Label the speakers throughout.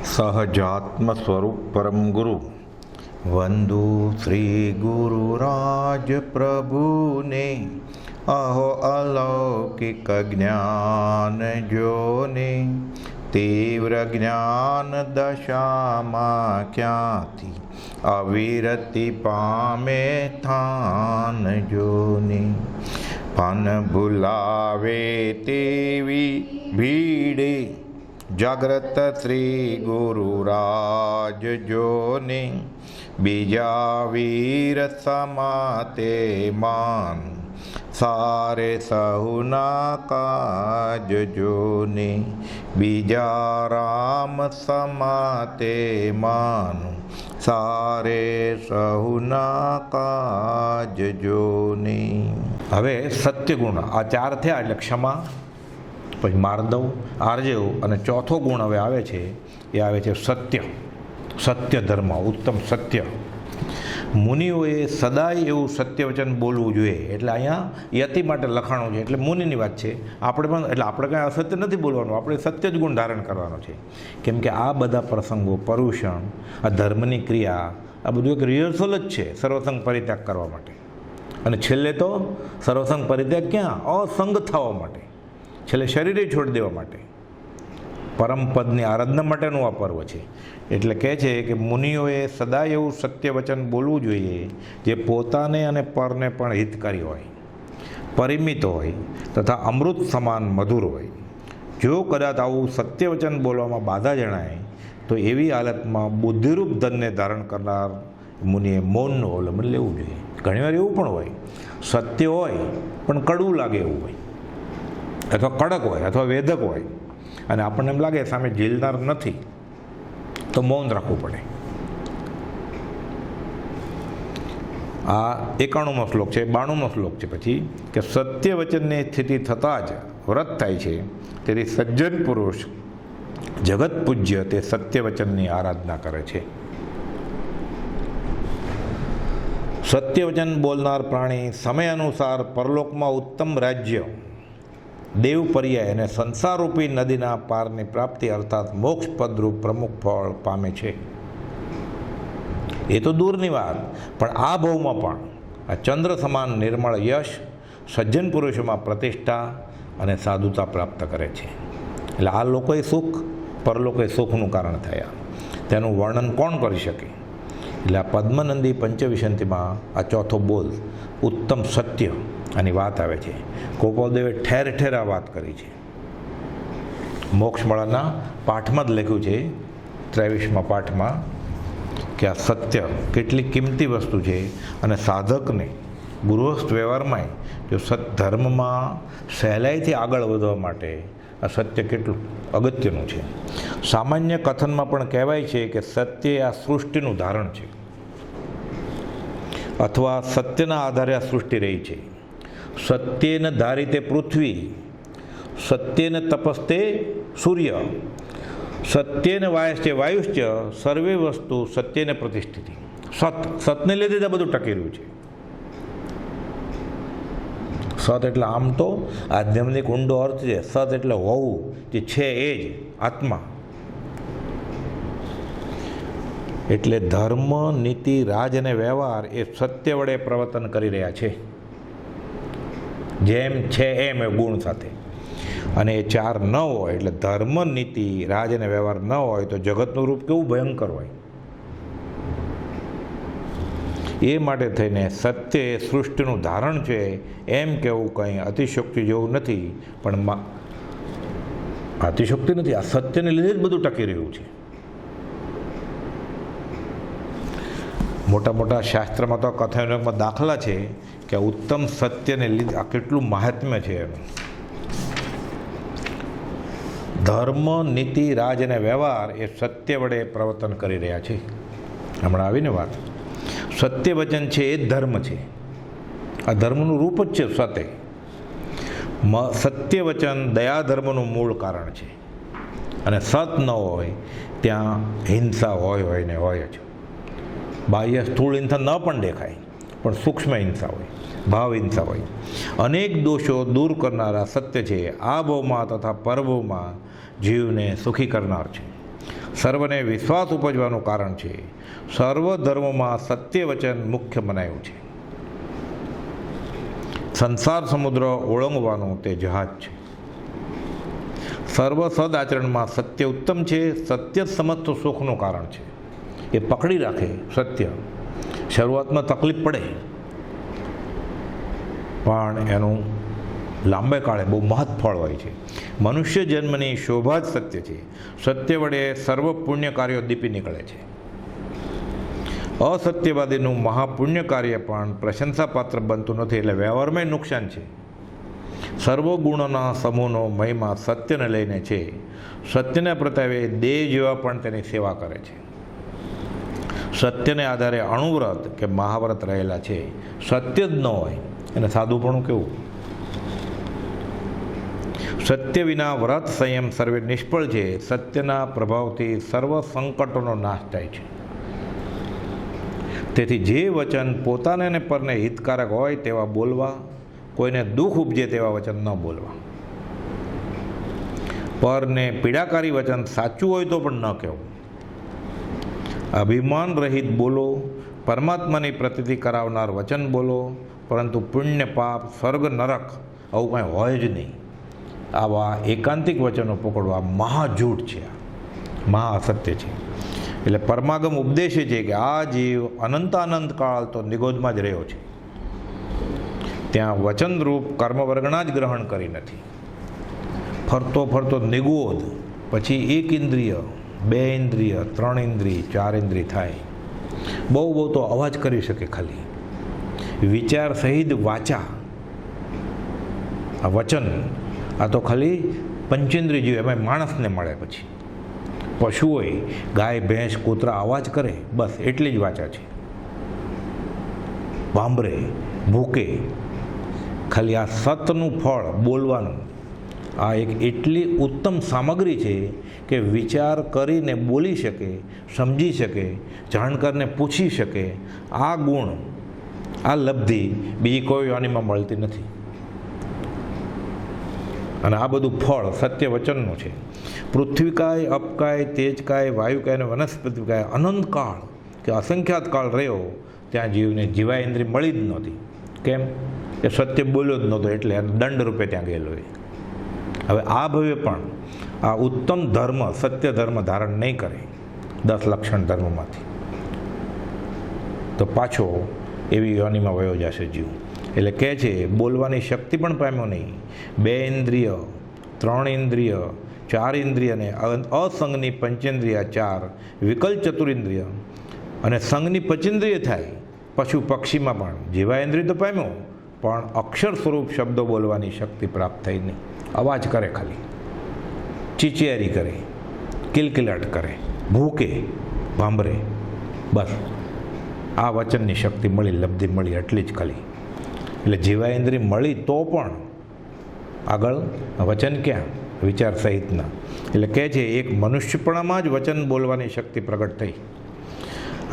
Speaker 1: सहजात्म स्वरूप परम गुरु वंदु श्री गुरुराज प्रभु ने अहो अलौकिक ज्ञान जोने तीव्र ज्ञान दशामा क्याथी अविरति पामे थान जोने पन भुलावे तेवी भीड़े जाग्रत श्री गुरुराज जोने बीजा वीर समाते मान सारे सहुना काज जोने बीजा राम समाते मान सारे सहुना काज जोने।
Speaker 2: હવે સત્યગુણ આ ચાર થયા એટલે ક્ષમા, પછી માર્દવ, આર્જવ અને ચોથો ગુણ હવે આવે છે એ આવે છે સત્ય. સત્ય ધર્મ, ઉત્તમ સત્ય. મુનિઓએ સદાય એવું સત્યવચન બોલવું જોઈએ. એટલે અહીંયા યતિ માટે લખાણું છે એટલે મુનિની વાત છે. આપણે પણ એટલે આપણે કાંઈ અસત્ય નથી બોલવાનું, આપણે સત્ય જ ગુણ ધારણ કરવાનો છે. કેમ કે આ બધા પ્રસંગો, પર્યુષણ, આ ધર્મની ક્રિયા, આ બધું એક રિહર્સલ જ છે સર્વસંગ પરિત્યાગ કરવા માટે. અને છેલ્લે તો સર્વસંગ પરિત્યાગ ક્યાં? અસંગ થવા માટે, છેલ્લે શરીરે છોડી દેવા માટે, પરમપદની આરાધના માટેનું આ પર્વ છે. એટલે કહે છે કે મુનિઓએ સદા એવું સત્ય વચન બોલવું જોઈએ જે પોતાને અને પરને પણ હિતકારી હોય, પરિમિત હોય તથા અમૃત સમાન મધુર હોય. જો કદાચ આવું સત્ય વચન બોલવામાં બાધા જણાય તો એવી હાલતમાં બુદ્ધિરૂપ ધનને ધારણ કરનાર મુનિએ મૌનનું અવલંબન લેવું જોઈએ. ઘણીવાર એવું પણ હોય, સત્ય હોય પણ કડવું લાગે એવું હોય, અથવા કડક હોય અથવા વેધક હોય, અને આપણને એમ લાગે સામે ઝીલનાર નથી તો મૌન રાખવું પડે. આ 91મો શ્લોક છે. 92મો શ્લોક છે પછી કે સત્ય વચનની સ્થિતિ થતાં જ વ્રત થાય છે. તેથી સજ્જન પુરુષ જગત પૂજ્ય તે સત્ય વચનની આરાધના કરે છે. સત્ય વચન બોલનાર પ્રાણી સમય અનુસાર પરલોકમાં ઉત્તમ રાજ્ય, દેવ પર્યાય અને સંસારરૂપી નદીના પારની પ્રાપ્તિ અર્થાત મોક્ષ પદરૂપ પ્રમુખ ફળ પામે છે. એ તો દૂરની વાત, પણ આ ભાવમાં પણ આ ચંદ્ર સમાન નિર્મળ યશ સજ્જન પુરુષોમાં પ્રતિષ્ઠા અને સાધુતા પ્રાપ્ત કરે છે. એટલે આ લોકોએ સુખ, પરલોકોએ સુખનું કારણ થયા. તેનું વર્ણન કોણ કરી શકે? એટલે આ પદ્મનંદી પંચવિશંતિમાં આ ચોથો બોલ ઉત્તમ સત્ય આની વાત આવે છે. ગોપાલદેવે ઠેર ઠેર આ વાત કરી છે. મોક્ષમાળાના પાઠમાં જ લખ્યું છે, 23મા પાઠમાં, કે આ સત્ય કેટલી કિંમતી વસ્તુ છે અને સાધકને ગૃહસ્થ વ્યવહારમાં જો સત્ધર્મમાં સહેલાઈથી આગળ વધવા માટે આ સત્ય કેટલું અગત્યનું છે. સામાન્ય કથનમાં પણ કહેવાય છે કે સત્ય આ સૃષ્ટિનું ધારણ છે, અથવા સત્યના આધારે આ સૃષ્ટિ રહી છે. સત્યેન ધારિતે પૃથ્વી, સત્યેન તપસ્તે સૂર્ય, સત્યેન વાયશ્ચ વાયુશ્ચ સર્વે વસ્તુ સત્યેન પ્રતિષ્ઠિતિ. સતને લીધે જ આ બધું ટકી રહ્યું છે. સત એટલે આમ તો આધ્યાત્મિક ઊંડો અર્થ છે. સત એટલે હોવું, જે છે એ જ આત્મા. એટલે ધર્મ, નીતિ, રાજ અને વ્યવહાર એ સત્ય વડે પ્રવર્તન કરી રહ્યા છે, જેમ છે એમ એ ગુણ સાથે. અને એ ચાર ન હોય એટલે ધર્મ, નીતિ, રાજ અને વ્યવહાર ન હોય તો જગતનું રૂપ કેવું ભયંકર હોય. એ માટે થઈને સત્ય એ સૃષ્ટિનું ધારણ છે એમ કહેવું કંઈ અતિશોક્તિ જેવું નથી. પણ અતિશોક્તિ નથી, આ સત્યને લીધે જ બધું ટકી રહ્યું છે. મોટા મોટા શાસ્ત્રમાં તો કથાનકમાં દાખલા છે કે ઉત્તમ સત્યને લીધે આ કેટલું મહાત્મ્ય છે એનું. ધર્મ, નીતિ, રાજ અને વ્યવહાર એ સત્ય વડે પ્રવર્તન કરી રહ્યા છે. હમણાં આવીને વાત, સત્ય વચન છે એ જ ધર્મ છે. આ ધર્મનું રૂપ જ છે સત્ય. સત્ય વચન દયા ધર્મનું મૂળ કારણ છે. અને સત ન હોય ત્યાં હિંસા હોય ને હોય જ. બાહ્ય સ્થૂળ હિંસા ન પણ દેખાય, પણ સૂક્ષ્મ હિંસા હોય, ભાવ હિંસા હોય. અનેક દોષો દૂર કરનારા સત્ય છે. આ ભાવમાં તથા પરભવમાં જીવને સુખી કરનાર છે. સર્વને વિશ્વાસ ઉપજવાનું કારણ છે. સર્વ ધર્મોમાં સત્ય વચન મુખ્ય મનાયું છે. સંસાર સમુદ્ર ઓળંગવાનું તે જહાજ છે. સર્વ સદાચરણમાં સત્ય ઉત્તમ છે. સત્ય સમસ્ત સુખનું કારણ છે. એ પકડી રાખે સત્ય. શરૂઆતમાં તકલીફ પડે, પણ એનું લાંબે કાળે બહુ મહત્ફળ હોય છે. મનુષ્ય જન્મની શોભા જ સત્ય છે. સત્ય વડે સર્વ પુણ્ય કાર્યો દીપી નીકળે છે. અસત્યવાદીનું મહાપુણ્ય કાર્ય પણ પ્રશંસાપાત્ર બનતું નથી, એટલે વ્યવહારમાં નુકસાન છે. સર્વ ગુણોના સમૂહનો મહિમા સત્યને લઈને છે. સત્યના પ્રતાપે દેહ જેવા પણ તેની સેવા કરે છે. સત્યને આધારે અણુવ્રત કે મહાવ્રત રહેલા છે. સત્ય જ ન હોય એને સાદુપણું કેવું? સત્ય વિના વ્રત સંયમ સર્વે નિષ્ફળ છે. સત્યના પ્રભાવથી સર્વ સંકટોનો નાશ થાય છે. તેથી જે વચન પોતાને અને પરને હિતકારક હોય તેવા બોલવા, કોઈને દુઃખ ઉપજે તેવા વચન ન બોલવા. પરને પીડાકારી વચન સાચું હોય તો પણ ન કહેવું. અભિમાન રહિત બોલો. પરમાત્માની પ્રતીતિ કરાવનાર વચન બોલો, પરંતુ પુણ્ય પાપ સ્વર્ગ નરક આવું કાંઈ હોય જ નહીં. આવા એકાંતિક વચનો પકડવા મહાજૂઠ છે, મહા અસત્ય છે. એટલે પરમાગમ ઉપદેશે છે કે આ જીવ અનંતાનંત કાળ તો નિગોદમાં જ રહ્યો છે. ત્યાં વચનરૂપ કર્મવર્ગણા જ ગ્રહણ કરી નથી. ફરતો ફરતો નિગોદ, પછી 1 ઇન્દ્રિય, 2 ઇન્દ્રિય, 3 ઇન્દ્રિય, 4 ઇન્દ્રિય થાય. બહુ તો અવાજ કરી શકે ખાલી. વિચાર સહિત વાચા, આ વચન આ તો ખાલી પંચેન્દ્રિય જીવ, એમાં માણસને મળે. પછી પશુ હોય, ગાય ભેંસ કૂતરા અવાજ કરે, બસ એટલી જ વાચા છે. ભાંભરે, ભૂકે, ખાલી આ સતનું ફળ બોલવાનું, આ એક એટલી ઉત્તમ સામગ્રી છે કે વિચાર કરીને બોલી શકે, સમજી શકે, જાણકારને પૂછી શકે. આ ગુણ, આ લબ્ધિ બીજી કોઈ યોનિમાં મળતી નથી. અને આ બધું ફળ સત્ય વચનનું છે. પૃથ્વીકાય, અપકાય, તેજકાય, વાયુકાય અને વનસ્પતિકાય અનંતકાળ કે અસંખ્યાત કાળ રહ્યો, ત્યાં જીવને જીવાઇન્દ્રિય મળી જ નહોતી. કેમ? કે સત્ય બોલ્યો જ નહોતો, એટલે દંડ રૂપે ત્યાં ગયેલો એ. હવે આ ભવે પણ આ ઉત્તમ ધર્મ, સત્ય ધર્મ ધારણ નહીં કરે 10 લક્ષણ ધર્મમાંથી, તો પાછો એવી યોનિમાં વયો જશે જીવ. એટલે કહે છે બોલવાની શક્તિ પણ પામ્યો નહીં. 2 ઇન્દ્રિય, 3 ઇન્દ્રિય, 4 ઇન્દ્રિય અને અસંગની પંચેન્દ્રિય 4, વિકલ ચતુરિન્દ્રિય અને સંગની પચેન્દ્રિય થાય. પશુ પક્ષીમાં પણ જીવાઇન્દ્રિય તો પામ્યો, પણ અક્ષર સ્વરૂપ શબ્દો બોલવાની શક્તિ પ્રાપ્ત થઈ નહીં. અવાજ કરે, ખાલી ચીચિયારી કરે, કિલકિલાટ કરે, ભૂકે, ભાંભરે, બસ આ વચનની શક્તિ મળી, લબ્ધિ મળી, એટલી જ ખાલી. એટલે જીવાઇન્દ્રિય મળી તો પણ આગળ વચન ક્યાં? વિચાર સહિતના. એટલે કહે છે એક મનુષ્યપણામાં જ વચન બોલવાની શક્તિ પ્રગટ થઈ.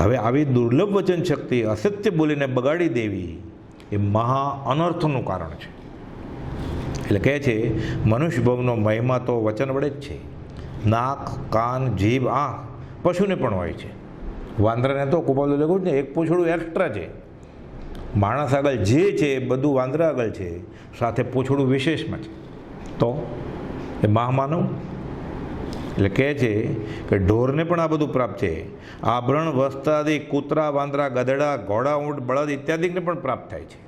Speaker 2: હવે આવી દુર્લભ વચન શક્તિ અસત્ય બોલીને બગાડી દેવી એ મહા અનર્થનું કારણ છે. એટલે કહે છે મનુષ્ય ભવનો મહિમા તો વચન વડે જ છે. નાક, કાન, જીભ, આંખ પશુને પણ હોય છે. વાંદરાને તો કુપાલો લખું ને એક પૂંછડું એક્સ્ટ્રા છે. માણસ આગળ જે છે એ બધું વાંદરા આગળ છે, સાથે પૂંછડું વિશેષમાં છે. તો એ મહામાનવ. એટલે કહે છે કે ઢોરને પણ આ બધું પ્રાપ્ત છે. આભરણ, વસ્ત્રાદિ કૂતરા, વાંદરા, ગધેડા, ઘોડા, ઊંટ, બળદ ઇત્યાદિને પણ પ્રાપ્ત થાય છે.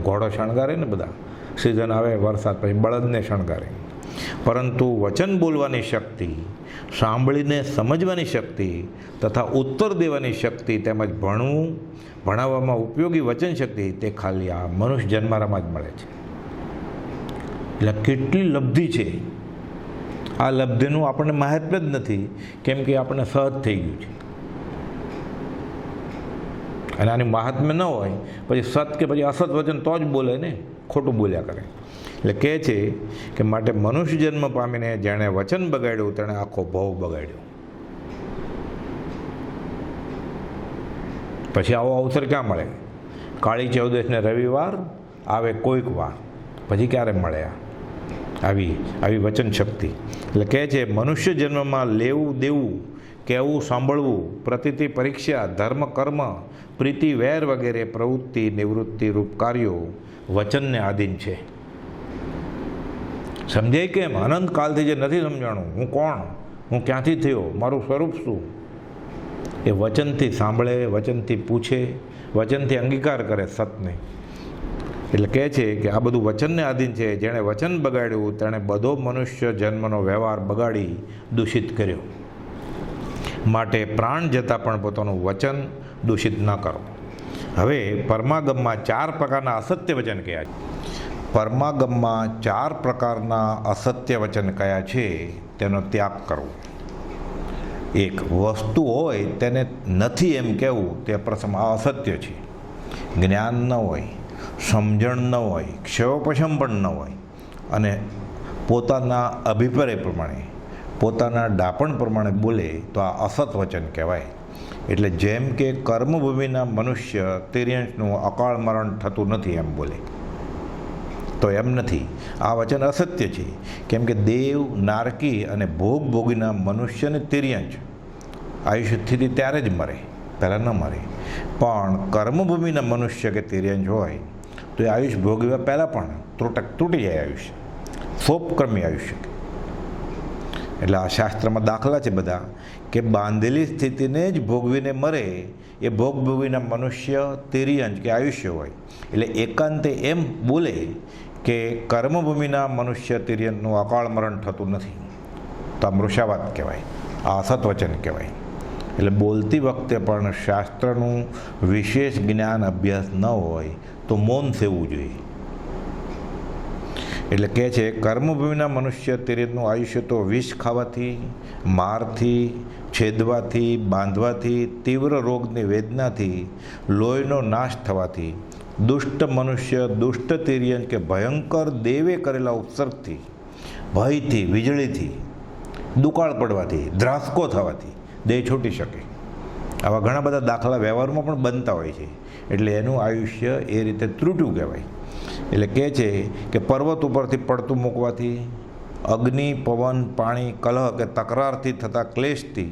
Speaker 2: ઘોડો શણગારે ને, બધા સિઝન આવે વરસાદ પછી બળદને શણગારે. પરંતુ વચન બોલવાની શક્તિ, સાંભળીને સમજવાની શક્તિ તથા ઉત્તર દેવાની શક્તિ, તેમજ ભણવું, ભણાવવામાં ઉપયોગી વચન શક્તિ, તે ખાલી આ મનુષ્ય જન્મારામાં જ મળે છે. એટલે કેટલી લબ્ધિ છે. આ લબ્ધિનું આપણને મહાત્મ્ય જ નથી, કેમ કે આપણને સહજ થઈ ગયું છે. અને આની મહાત્મ્ય ન હોય પછી સત કે પછી અસત વચન તો જ બોલે ને, ખોટું બોલ્યા કરે. એટલે કહે છે કે માટે મનુષ્ય જન્મ પામીને જેણે વચન બગાડ્યું તેણે આખો ભવ બગાડ્યો. પછી આવો અવસર ક્યાં મળે? કાળી ચૌદશ ને રવિવાર આવે કોઈક વાર, પછી ક્યારે મળે? આવી વચન શક્તિ. એટલે કહે છે મનુષ્ય જન્મમાં લેવું દેવું, કહેવું સાંભળવું, પ્રતીતિ પરીક્ષા, ધર્મ કર્મ, પ્રીતિ વેર વગેરે પ્રવૃત્તિ નિવૃત્તિ રૂપ કાર્યો વચનને આધીન છે. સમજાય કેમ? અનંતકાલથી જે નથી સમજાણું, હું કોણ, હું ક્યાંથી થયો, મારું સ્વરૂપ શું, એ વચનથી સાંભળે, વચનથી પૂછે, વચનથી અંગીકાર કરે સતને. એટલે કહે છે કે આ બધું વચનને આધીન છે. જેણે વચન બગાડ્યું તેણે બધો મનુષ્ય જન્મનો વ્યવહાર બગાડી દૂષિત કર્યો. માટે પ્રાણ જતાં પણ પોતાનું વચન દૂષિત ન કરો. હવે પરમાગમમાં 4 પ્રકારના અસત્ય વચન કયા છે? પરમાગમમાં 4 પ્રકારના અસત્ય વચન કયા છે તેનો ત્યાગ કરવો. 1, વસ્તુ હોય તેને નથી એમ કહેવું, તે પ્રથમ આ અસત્ય છે. જ્ઞાન ન હોય, સમજણ ન હોય, ક્ષયોપશમ પણ ન હોય અને પોતાના અભિપ્રાય પ્રમાણે, પોતાના ડાપણ પ્રમાણે બોલે તો આ અસત વચન કહેવાય. એટલે જેમ કે કર્મભૂમિના મનુષ્ય તિર્યંશનું અકાળ મરણ થતું નથી એમ બોલે, તો એમ નથી. આ વચન અસત્ય છે. કેમ કે દેવ, નારકી અને ભોગીના મનુષ્યને તિર્યંશ આયુષ્યથી ત્યારે જ મરે, પહેલાં ન મરે. પણ કર્મભૂમિના મનુષ્ય કે તિર્યંશ હોય તો એ આયુષ્ય ભોગવ્યા પહેલાં પણ તૂટી જાય આયુષ્ય, સોપક્રમી આયુષ્ય. એટલે આ શાસ્ત્રમાં દાખલા છે બધા કે બાંધેલી સ્થિતિને જ ભોગવીને મરે એ ભોગીના મનુષ્ય તિર્યંશ કે આયુષ્ય હોય. એટલે એકાંતે એમ બોલે કે કર્મભૂમિના મનુષ્ય તિર્યંશનું અકાળ મરણ થતું નથી, તો આ મૃષાવાદ કહેવાય, આ અસત વચન કહેવાય. એટલે બોલતી વખતે પણ શાસ્ત્રનું વિશેષ જ્ઞાન અભ્યાસ ન હોય તો મૌન સેવવું જોઈએ. એટલે કહે છે કર્મભૂમિના મનુષ્ય તિર્યંશનું આયુષ્ય તો વિષ ખાવાથી, મારથી, છેદવાથી, બાંધવાથી, તીવ્ર રોગની વેદનાથી, લોહીનો નાશ થવાથી, દુષ્ટ મનુષ્ય દુષ્ટ તિર્યંશ કે ભયંકર દેવે કરેલા ઉત્સર્ગથી, ભયથી, વીજળીથી, દુકાળ પડવાથી, ધ્રાસકો થવાથી દેહ છૂટી શકે. આવા ઘણા બધા દાખલા વ્યવહારમાં પણ બનતા હોય છે. એટલે એનું આયુષ્ય એ રીતે ત્રુટ્યું કહેવાય. એટલે કહે છે કે પર્વત ઉપરથી પડતું મૂકવાથી, અગ્નિ, પવન, પાણી, કલહ કે તકરારથી થતા ક્લેશથી,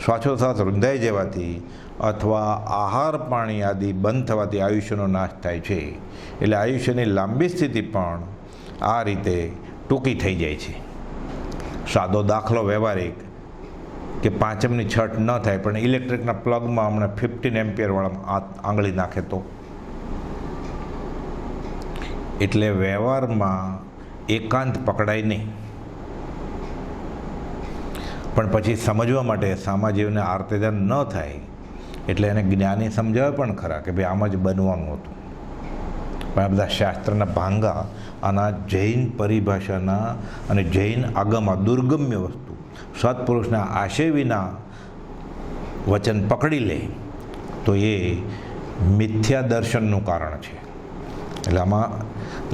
Speaker 2: શ્વાસોશ્વાસ રૂંધાઈ જવાથી અથવા આહાર પાણી આદિ બંધ થવાથી આયુષ્યનો નાશ થાય છે. એટલે આયુષ્યની લાંબી સ્થિતિ પણ આ રીતે ટૂંકી થઈ જાય છે. સાદો દાખલો વ્યવહારિક કે પાંચમની છઠ ન થાય પણ ઇલેક્ટ્રિકના પ્લગમાં હમણાં 15 એમ્પિયરવાળા આંગળી નાખે તો. એટલે વ્યવહારમાં એકાંત પકડાય નહીં. પણ પછી સમજવા માટે સામાજીવને આર્તેદાન ન થાય એટલે એને જ્ઞાની સમજાવે પણ ખરા કે ભાઈ આમ જ બનવાનું હતું. પણ આ બધા શાસ્ત્રના ભાંગા આના જૈન પરિભાષાના અને જૈન આગમમાં દુર્ગમ્ય વસ્તુ, સત્પુરુષના આશય વિના વચન પકડી લે તો એ મિથ્યા દર્શનનું કારણ છે. એટલે આમાં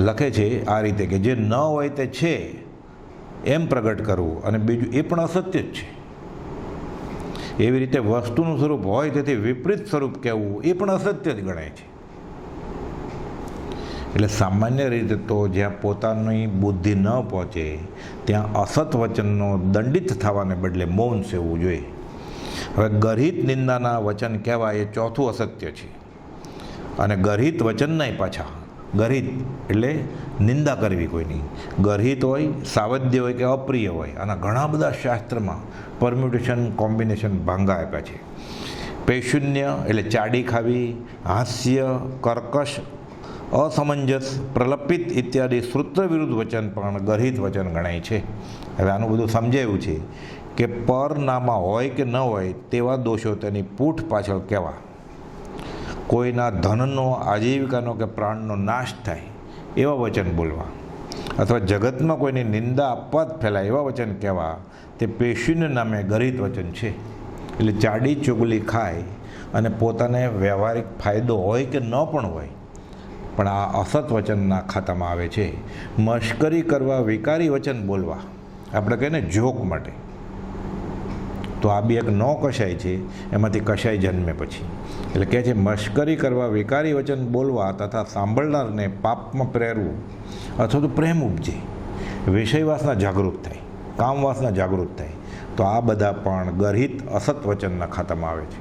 Speaker 2: લખે છે આ રીતે કે જે ન હોય તે છે એમ પ્રગટ કરવું, અને બીજું એ પણ અસત્ય જ છે. એવી રીતે વસ્તુનું સ્વરૂપ હોય તેથી વિપરીત સ્વરૂપ કહેવું એ પણ અસત્ય જ ગણાય છે. એટલે સામાન્ય રીતે તો જ્યાં પોતાની બુદ્ધિ ન પહોંચે ત્યાં અસત વચનનો દંડિત થવાને બદલે મૌન સેવવું જોઈએ. હવે ગર્હિત નિંદાના વચન કહેવાય એ ચોથું અસત્ય છે. અને ગર્હિત વચન નહીં, પાછા ગર્હિત એટલે નિંદા કરવી કોઈની. ગર્હિત હોય, સાવધ્ય હોય કે અપ્રિય હોય, આના ઘણા બધા શાસ્ત્રમાં પરમ્યુટેશન, કોમ્બિનેશન ભાંગા આપ્યા છે. પૈશુન્ય એટલે ચાડી ખાવી, હાસ્ય, કર્કશ, અસમંજસ, પ્રલપિત ઇત્યાદિ શ્રુત્ર વિરુદ્ધ વચન પણ ગર્હિત વચન ગણાય છે. હવે આનું બધું સમજાયું છે કે પરનામા હોય કે ન હોય તેવા દોષો તેની પૂઠ પાછળ કહેવા, કોઈના ધનનો, આજીવિકાનો કે પ્રાણનો નાશ થાય એવા વચન બોલવા, અથવા જગતમાં કોઈની નિંદા અપવાદ ફેલાય એવા વચન કહેવા, તે પેશીને નામે ગર્હિત વચન છે. એટલે ચાડી ચુગલી ખાય અને પોતાને વ્યવહારિક ફાયદો હોય કે ન પણ હોય પણ આ અસત વચનના ખાતામાં આવે છે. મશ્કરી કરવા, વિકારી વચન બોલવા, આપણે કહીએ ને જોક માટે, તો આ બી એક નો કશાય છે, એમાંથી કશાય જન્મે પછી. એટલે કહે છે મશ્કરી કરવા, વિકારી વચન બોલવા તથા સાંભળનારને પાપમાં પ્રેરવું અથવા તો પ્રેમ ઉપજે વિષય વાસના જાગૃત થાય, કામ વાસના જાગૃત થાય, તો આ બધા પણ ગર્હિત અસત વચનના ખાતામાં આવે છે.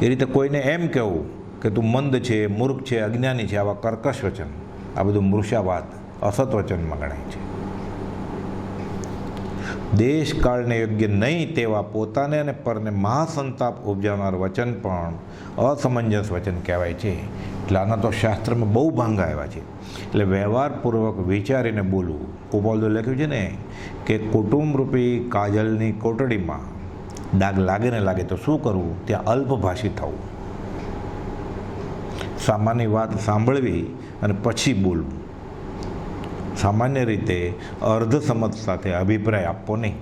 Speaker 2: એ રીતે કોઈને એમ કહેવું કે તું મંદ છે, મૂર્ખ છે, અજ્ઞાની છે, આવા કર્કશ વચન, આ બધું મૃષાવાદ અસત વચનમાં ગણાય છે. દેશ કાળને યોગ્ય નહીં તેવા પોતાને અને પરને મહાસંતાપ ઉપજાવનાર વચન પણ અસમંજસ વચન કહેવાય છે. એટલે આના તો શાસ્ત્રમાં બહુ ભાંગા આવ્યા છે. એટલે વ્યવહારપૂર્વક વિચારીને બોલવું. ગોપાલદો લખ્યું છે ને કે કુટુંબરૂપી કાજલની કોટડીમાં ડાઘ લાગે ને લાગે તો શું કરવું, ત્યાં અલ્પભાષી થવું, સામાન્ય વાત સાંભળવી અને પછી બોલવું. સામાન્ય રીતે અર્ધ સમજ સાથે અભિપ્રાય આપવો નહીં.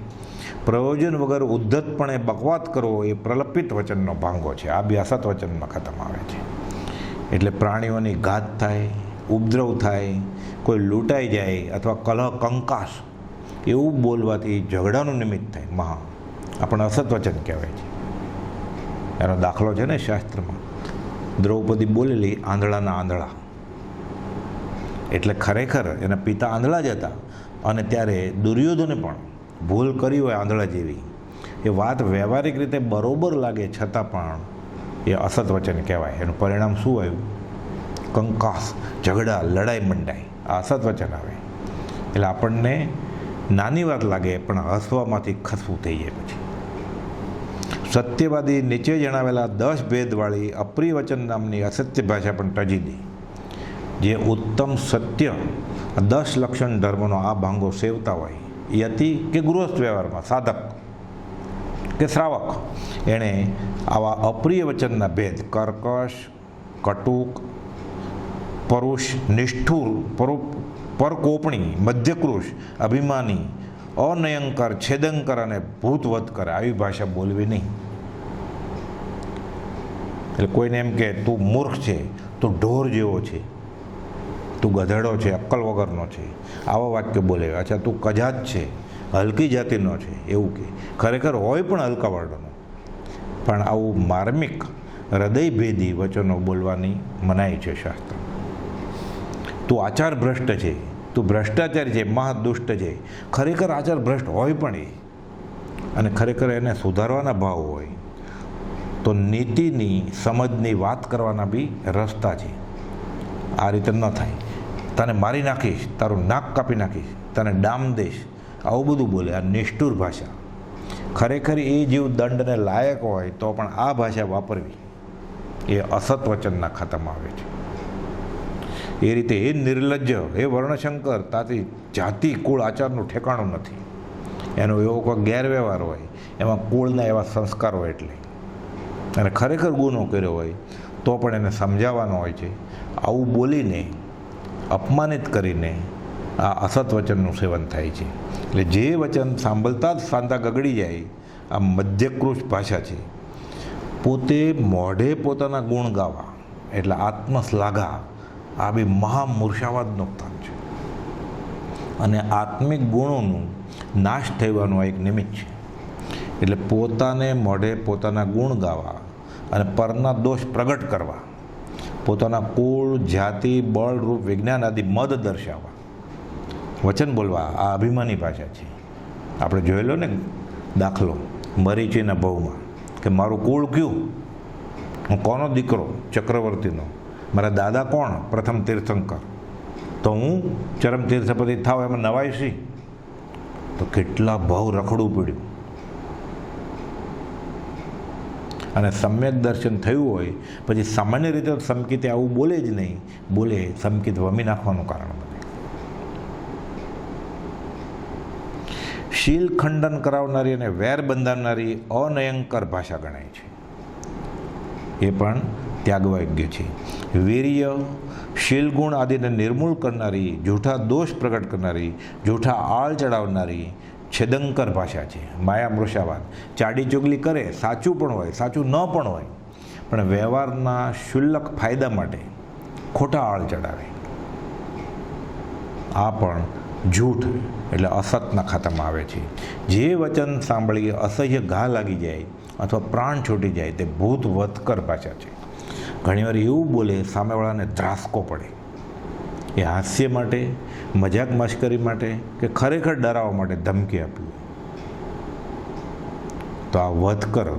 Speaker 2: પ્રયોજન વગર ઉદ્ધતપણે બકવાત કરવો એ પ્રલપિત વચનનો ભાંગો છે. આ બી અસત વચનમાં ખતમ આવે છે. એટલે પ્રાણીઓની ઘાત થાય, ઉપદ્રવ થાય, કોઈ લૂંટાઈ જાય અથવા કલહ કંકાસ એવું બોલવાથી ઝઘડાનું નિમિત્ત થાય. મહા આપણે અસત વચન કહેવાય છે. એનો દાખલો છે ને શાસ્ત્રમાં, દ્રૌપદી બોલેલી આંધળાના આંધળા. એટલે ખરેખર એના પિતા આંધળા જ હતા અને ત્યારે દુર્યોધને પણ ભૂલ કરી હોય આંધળા જેવી. એ વાત વ્યવહારિક રીતે બરોબર લાગે છતાં પણ એ અસત વચન કહેવાય. એનું પરિણામ શું આવ્યું? કંકાસ, ઝઘડા, લડાઈ મંડાય. આ અસત વચન આવે. એટલે આપણને નાની વાત લાગે પણ હસવામાંથી ખસવું થઈ જાય. પછી સત્યવાદી નીચે જણાવેલા 10 ભેદવાળી અપ્રિય વચન નામની અસત્ય ભાષા પણ તજી દે. જે ઉત્તમ સત્ય 10 લક્ષણ ધર્મનો આ ભાંગો સેવતા હોય, યતિ કે ગૃહસ્થ વ્યવહારમાં સાધક કે શ્રાવક, એણે આવા અપ્રિય વચનના ભેદ કર્કશ, કટુક, પરુષ, નિષ્ઠુર, પરકોપણી, મધ્યકૃશ, અભિમાની, અનયંકર, છેદંકર અને ભૂતવત કરે આવી ભાષા બોલવી નહીં. એટલે કોઈને એમ કે તું મૂર્ખ છે, તું ઢોર જેવો છે, તું ગધેડો છે, અક્કલ વગરનો છે, આવા વાક્ય બોલે. અચ્છા તું કજાત છે, હલકી જાતિનો છે, એવું કે ખરેખર હોય પણ હલકા વર્ણનો. પણ આવું માર્મિક હૃદયભેદી વચનો બોલવાની મનાઈ છે શાસ્ત્ર. તું આચાર ભ્રષ્ટ છે, તું ભ્રષ્ટાચારી છે, મહાદુષ્ટ છે, ખરેખર આચાર ભ્રષ્ટ હોય પણ એ અને ખરેખર એને સુધારવાના ભાવ હોય તો નીતિની સમજની વાત કરવાના બી રસ્તા છે. આ રીતે ન થાય. તને મારી નાખીશ, તારું નાક કાપી નાખીશ, તને ડામ દઈશ, આવું બધું બોલે. આ નિષ્ઠુર ભાષા. ખરેખર એ જીવ દંડને લાયક હોય તો પણ આ ભાષા વાપરવી એ અસત વચનના ખાતામાં આવે છે. એ રીતે એ નિર્લજ્જ, એ વર્ણશંકર, તાથી જાતિ કુળ આચારનું ઠેકાણું નથી. એનો એવો કોઈ ગેરવ્યવહાર હોય, એમાં કુળના એવા સંસ્કાર હોય એટલે, અને ખરેખર ગુનો કર્યો હોય તો પણ એને સમજાવવાનો હોય છે. આવું બોલીને, અપમાનિત કરીને આ અસત વચનનું સેવન થાય છે. એટલે જે વચન સાંભળતા જ સાંધા ગગડી જાય, આ મધ્યકૃષ ભાષા છે. પોતે મોઢે પોતાના ગુણ ગાવા એટલે આત્મશ્લાઘા, આ બી મહામૂર્છાવાદનો સ્થાન છે. અને આત્મિક ગુણોનું નાશ થવાનો એક નિમિત્ત છે. એટલે પોતાને મોઢે પોતાના ગુણ ગાવા અને પરના દોષ પ્રગટ કરવા, પોતાના કુળ, જાતિ, બળ, રૂપ, વિજ્ઞાન આદિ મદ દર્શાવવા, વચન બોલવા, આ અભિમાની ભાષા છે. આપણે જોયેલો ને દાખલો મરીચીના ભવમાં કે મારું કુળ કયું, હું કોનો દીકરો, ચક્રવર્તીનો, મારા દાદા કોણ, પ્રથમ તીર્થંકર, તો હું ચરમ તીર્થપતિ થાવ એમાં નવાઈ શી? તો કેટલા ભાવ રખડવું પડ્યું. અને સમ્યક દર્શન થયું હોય પછી સામાન્ય રીતે સમકિતે આવું બોલે જ નહીં, બોલે સમકિત વમી નાખવાનું કારણ બને. શીલ ખંડન કરાવનારી અને વેર બંધાવનારી અનયંકર ભાષા ગણાય છે. એ પણ ત્યાગવાયોગ્ય છે. વીર્ય, શીલગુણ આદિને નિર્મૂળ કરનારી, જૂઠા દોષ પ્રગટ કરનારી, જૂઠા આળ ચડાવનારી છેદંકર ભાષા છે. માયા મૃષાવાદ, ચાડી ચોગલી કરે, સાચું પણ હોય, સાચું ન પણ હોય, પણ વ્યવહારના શુલ્લક ફાયદા માટે ખોટા આળ ચડાવે. આ પણ જૂઠ એટલે અસતના ખાતામાં આવે છે. જે વચન સાંભળી અસહ્ય ઘા લાગી જાય અથવા પ્રાણ છૂટી જાય તે ભૂત વધકર ભાષા છે. ઘણીવાર એવું બોલે સામેવાળાને ધ્રાસકો પડે એ હાસ્ય માટે, મજાક મશ્કરી માટે કે ખરેખર ડરાવવા માટે ધમકી આપવી, તો આ વધકર,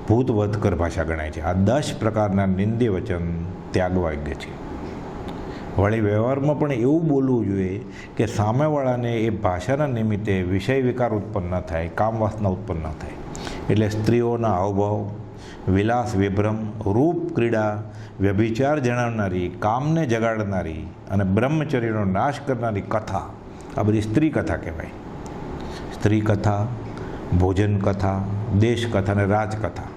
Speaker 2: ભૂત વધકર ભાષા ગણાય છે. આ 10 પ્રકારના નિંદ્ય વચન ત્યાગવા યોગ્ય છે. વળી વ્યવહારમાં પણ એવું બોલવું જોઈએ કે સામેવાળાને એ ભાષાના નિમિત્તે વિષય વિકાર ઉત્પન્ન ન થાય, કામ વાસના ઉત્પન્ન ન થાય. એટલે સ્ત્રીઓના હાવભાવ, વિલાસ વિભ્રમ, રૂપ ક્રીડા, વ્યભિચાર જણાવનારી, કામને જગાડનારી અને બ્રહ્મચર્યનો નાશ કરનારી કથા, આ બધી સ્ત્રી કથા કહેવાય. સ્ત્રી કથા, ભોજન કથા, દેશ કથા અને રાજકથા.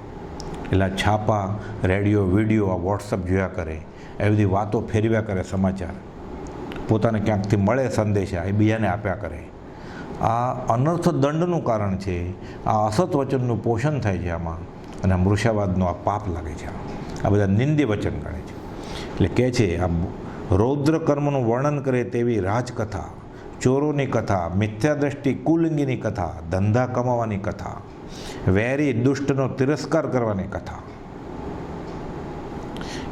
Speaker 2: એટલે છાપા, રેડિયો, વિડીયો, આ વોટ્સઅપ જોયા કરે, એવી બધી વાતો ફેરવ્યા કરે, સમાચાર પોતાને ક્યાંકથી મળે સંદેશા એ બીજાને આપ્યા કરે. આ અનર્થ દંડનું કારણ છે. આ અસત વચનનું પોષણ થાય છે આમાં, અને મૃષાવાદનો આ પાપ લાગે છે. આ બધા નિંદ્ય વચન ગણે છે. એટલે કહે છે આ રૌદ્ર કર્મનું વર્ણન કરે તેવી રાજકથા, ચોરોની કથા, મિથ્યાદ્રષ્ટિ કુલિંગીની કથા, ધંધા કમાવાની કથા, વેરી દુષ્ટનો તિરસ્કાર કરવાની કથા,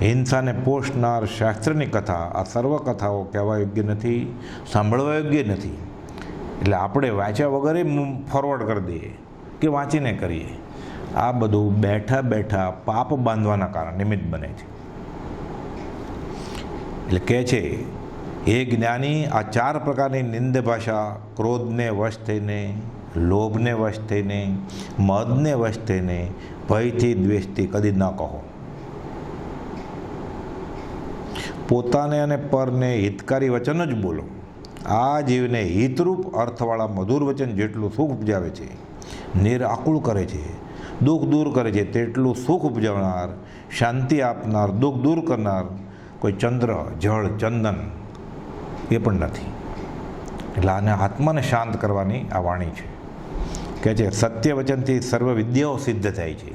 Speaker 2: હિંસાને પોષનાર શાસ્ત્રની કથા, આ સર્વ કથાઓ કહેવા યોગ્ય નથી, સાંભળવા યોગ્ય નથી. એટલે આપણે વાંચ્યા વગરે ફોરવર્ડ કરી દઈએ કે વાંચીને કરીએ. આ બધું બેઠા બેઠા પાપ બાંધવાના કારણ નિમિત્ત બને છે. એટલે કહે છે એ જ્ઞાની આ 4 પ્રકારની નિંદ્ય ભાષા, ક્રોધને વશ થઈને, લોભને વશ થઈને, મદને વશ થઈને, ભયથી દ્વેષથી કદી ન કહો. પોતાને અને પરને હિતકારી વચન જ બોલો. આ જીવને હિતરૂપ અર્થવાળા મધુર વચન જેટલું સુખ ઉપજાવે છે, નિરાકુળ કરે છે, દુઃખ દૂર કરે છે, તેટલું સુખ ઉપજાવનાર, શાંતિ આપનાર, દુઃખ દૂર કરનાર કોઈ ચંદ્ર, જળ, ચંદન એ પણ નથી. એટલે આને આત્માને શાંત કરવાની આ વાણી છે. કહે છે સત્ય વચનથી સર્વ વિદ્યાઓ સિદ્ધ થાય છે,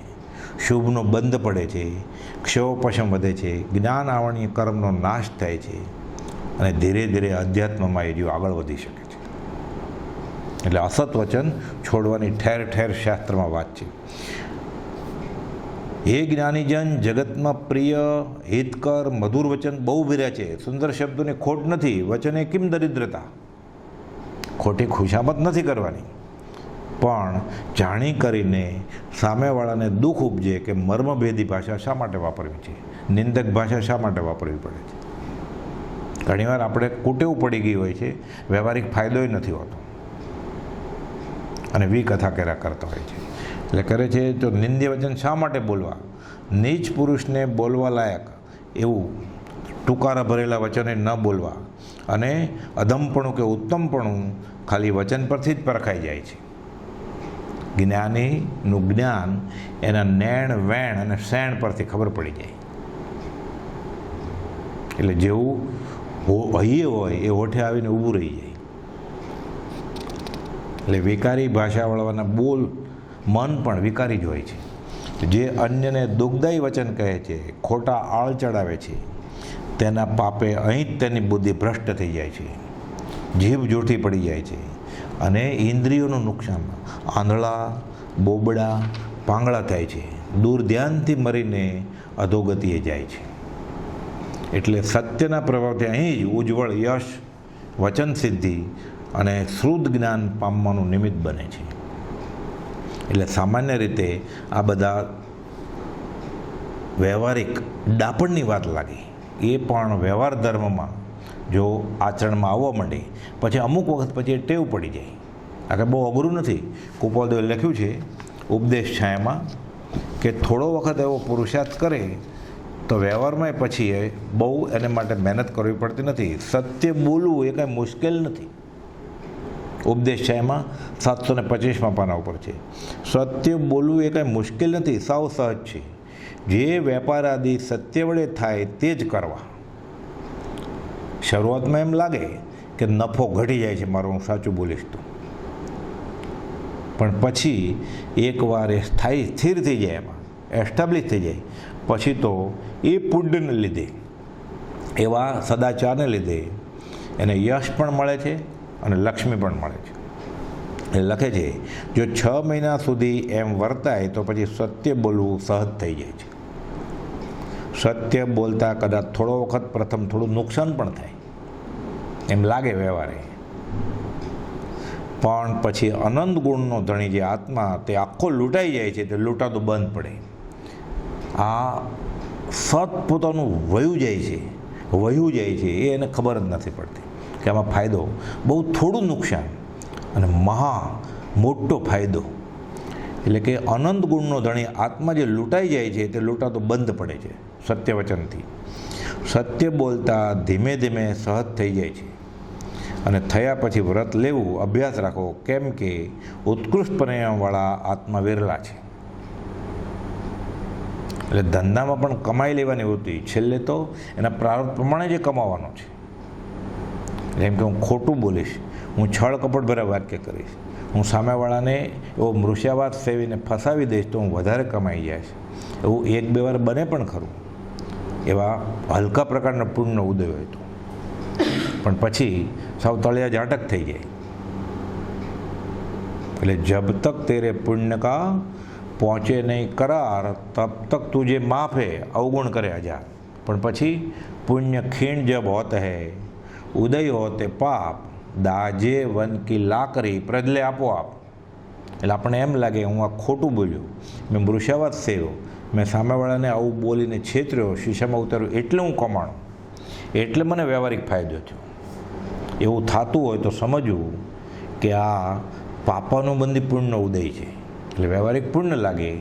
Speaker 2: શુભનો બંધ પડે છે, ક્ષયોપશમ વધે છે, જ્ઞાન આવણી કર્મનો નાશ થાય છે, અને ધીરે ધીરે અધ્યાત્મમાં એ જીવ આગળ વધી શકે છે. એટલે અસત વચન છોડવાની ઠેર ઠેર શાસ્ત્રમાં વાત છે. એ જ્ઞાનીજન જગતમાં પ્રિય, હિતકર, મધુર વચન બહુ વિર્યા છે. સુંદર શબ્દોની ખોટ નથી. વચને કેમ દરિદ્રતા, ખોટી ખુશામત નથી કરવાની, પણ જાણી કરીને સામેવાળાને દુઃખ ઉપજે કે મર્મભેદી ભાષા શા માટે વાપરવી છે, નિંદક ભાષા શા માટે વાપરવી પડે છે. ઘણીવાર આપણે કુટેવ પડી ગઈ હોય છે, વ્યવહારિક ફાયદોય નથી હોતો, અને વિકથા કર્યા કરતા હોય છે. એટલે કરે છે તો નિંદ્ય વચન શા માટે બોલવા? નીચ પુરુષને બોલવા લાયક એવું ટૂંકારા ભરેલા વચને ન બોલવા, અને અધમપણું કે ઉત્તમપણું ખાલી વચન પરથી જ પરખાઈ જાય છે. જ્ઞાનીનું જ્ઞાન એના નેણ, વેણ અને શેણ પરથી ખબર પડી જાય. એટલે જેવું હૈયે હોય એ હોઠે આવીને ઊભું રહી જાય. એટલે વિકારી ભાષા વળવાના બોલ, મન પણ વિકારી જ હોય છે. જે અન્યને દુઃખદાયી વચન કહે છે, ખોટા આળ ચડાવે છે, તેના પાપે અહીં જ તેની બુદ્ધિ ભ્રષ્ટ થઈ જાય છે, જીભ જૂઠી પડી જાય છે, અને ઇન્દ્રિયોનું નુકસાન, આંધળા, બોબડા, પાંગળા થાય છે, દૂર ધ્યાનથી મરીને અધોગતિએ જાય છે. એટલે સત્યના પ્રભાવથી અહીં જ ઉજ્જવળ યશ, વચન સિદ્ધિ અને શ્રુદ્ધ જ્ઞાન પામવાનું નિમિત્ત બને છે. એટલે સામાન્ય રીતે આ બધા વ્યવહારિક ડાપણની વાત લાગી, એ પણ વ્યવહાર ધર્મમાં જો આચરણમાં આવવા માંડે પછી અમુક વખત પછી ટેવ પડી જાય. આ કંઈ બહુ અઘરું નથી. કુપાલદેવે લખ્યું છે ઉપદેશ છાયામાં કે થોડો વખત એવો પુરુષાર્થ કરે તો વ્યવહારમાં પછી એ બહુ એને માટે મહેનત કરવી પડતી નથી. સત્ય બોલવું એ કાંઈ મુશ્કેલ નથી. ઉપદેશ છાયામાં 725માં પાના ઉપર છે. સત્ય બોલવું એ કાંઈ મુશ્કેલ નથી, સાવ સહજ છે. જે વેપાર આદિ સત્ય વડે થાય તે જ કરવા. શરૂઆતમાં એમ લાગે કે નફો ઘટી જાય છે મારો, હું સાચું બોલીશ તો, પણ પછી એકવાર એ સ્થિર થઈ જાય, એમાં એસ્ટાબ્લિશ થઈ જાય, પછી તો એ પુણ્યને લીધે, એવા સદાચારને લીધે એને યશ પણ મળે છે અને લક્ષ્મી પણ મળે છે. એ લખે છે જો 6 મહિના સુધી એમ વર્તાય તો પછી સત્ય બોલવું સહજ થઈ જાય છે. સત્ય બોલતા કદાચ થોડો વખત પ્રથમ થોડું નુકસાન પણ થાય, એમ લાગે વ્યવહારે, પણ પછી અનંત ગુણનો ધણી જે આત્મા તે આખો લૂંટાઈ જાય છે, તે લૂંટાતો બંધ પડે. આ સત પોતાનું વયું જાય છે એ એને ખબર જ નથી પડતી કે આમાં ફાયદો બહુ થોડું નુકસાન અને મોટો ફાયદો. એટલે કે અનંત ગુણનો ધણી આત્મા જે લૂંટાઈ જાય છે તે લૂંટાતો બંધ પડે છે સત્ય વચનથી. સત્ય બોલતા ધીમે ધીમે સહજ થઈ જાય છે અને થયા પછી વ્રત લેવું, અભ્યાસ રાખવો, કેમ કે ઉત્કૃષ્ટ પરિણામવાળા આત્મા વિરલા છે. એટલે ધંધામાં પણ કમાઈ લેવાની હોતી, છેલ્લે તો એના પ્રારબ્ધ પ્રમાણે જે કમાવાનો છે. જેમ કે હું ખોટું બોલીશ, હું છળ કપટ ભર્યા વાક્ય કરીશ, હું સામેવાળાને એવો મૃષ્યાવાદ સેવીને ફસાવી દઈશ તો હું વધારે કમાઈ જઈશ. એવું 1-2 વાર બને પણ ખરું, એવા હલકા પ્રકારના પુણ્યનો ઉદય હોય તો. પણ પછી સાવ તળિયા ઝાટક થઈ જાય. એટલે જબ તક તેરે પુણ્ય કા પહોંચે નહીં કરાર, તબ તક તુજે માફે અવગુણ કરે હજાર. પણ પછી પુણ્ય ખીણ જબ હોત હૈ, ઉદય હોતે પાપ, દાજે વન કી લાકરી પ્રજલે આપોઆપ. એટલે આપણને એમ લાગે હું આ ખોટું બોલ્યો, મેં મૃષાવાદ સેવ્યો, મેં સામેવાળાને આવું બોલીને છેતર્યો, શીશામાં ઉતાર્યો, એટલે હું કમાણો, એટલે મને વ્યવહારિક ફાયદો થયો. એવું થતું હોય તો સમજવું કે આ પાપાનુબંધી પુણ્યનો ઉદય છે. એટલે વ્યવહારિક પુણ્ય લાગે,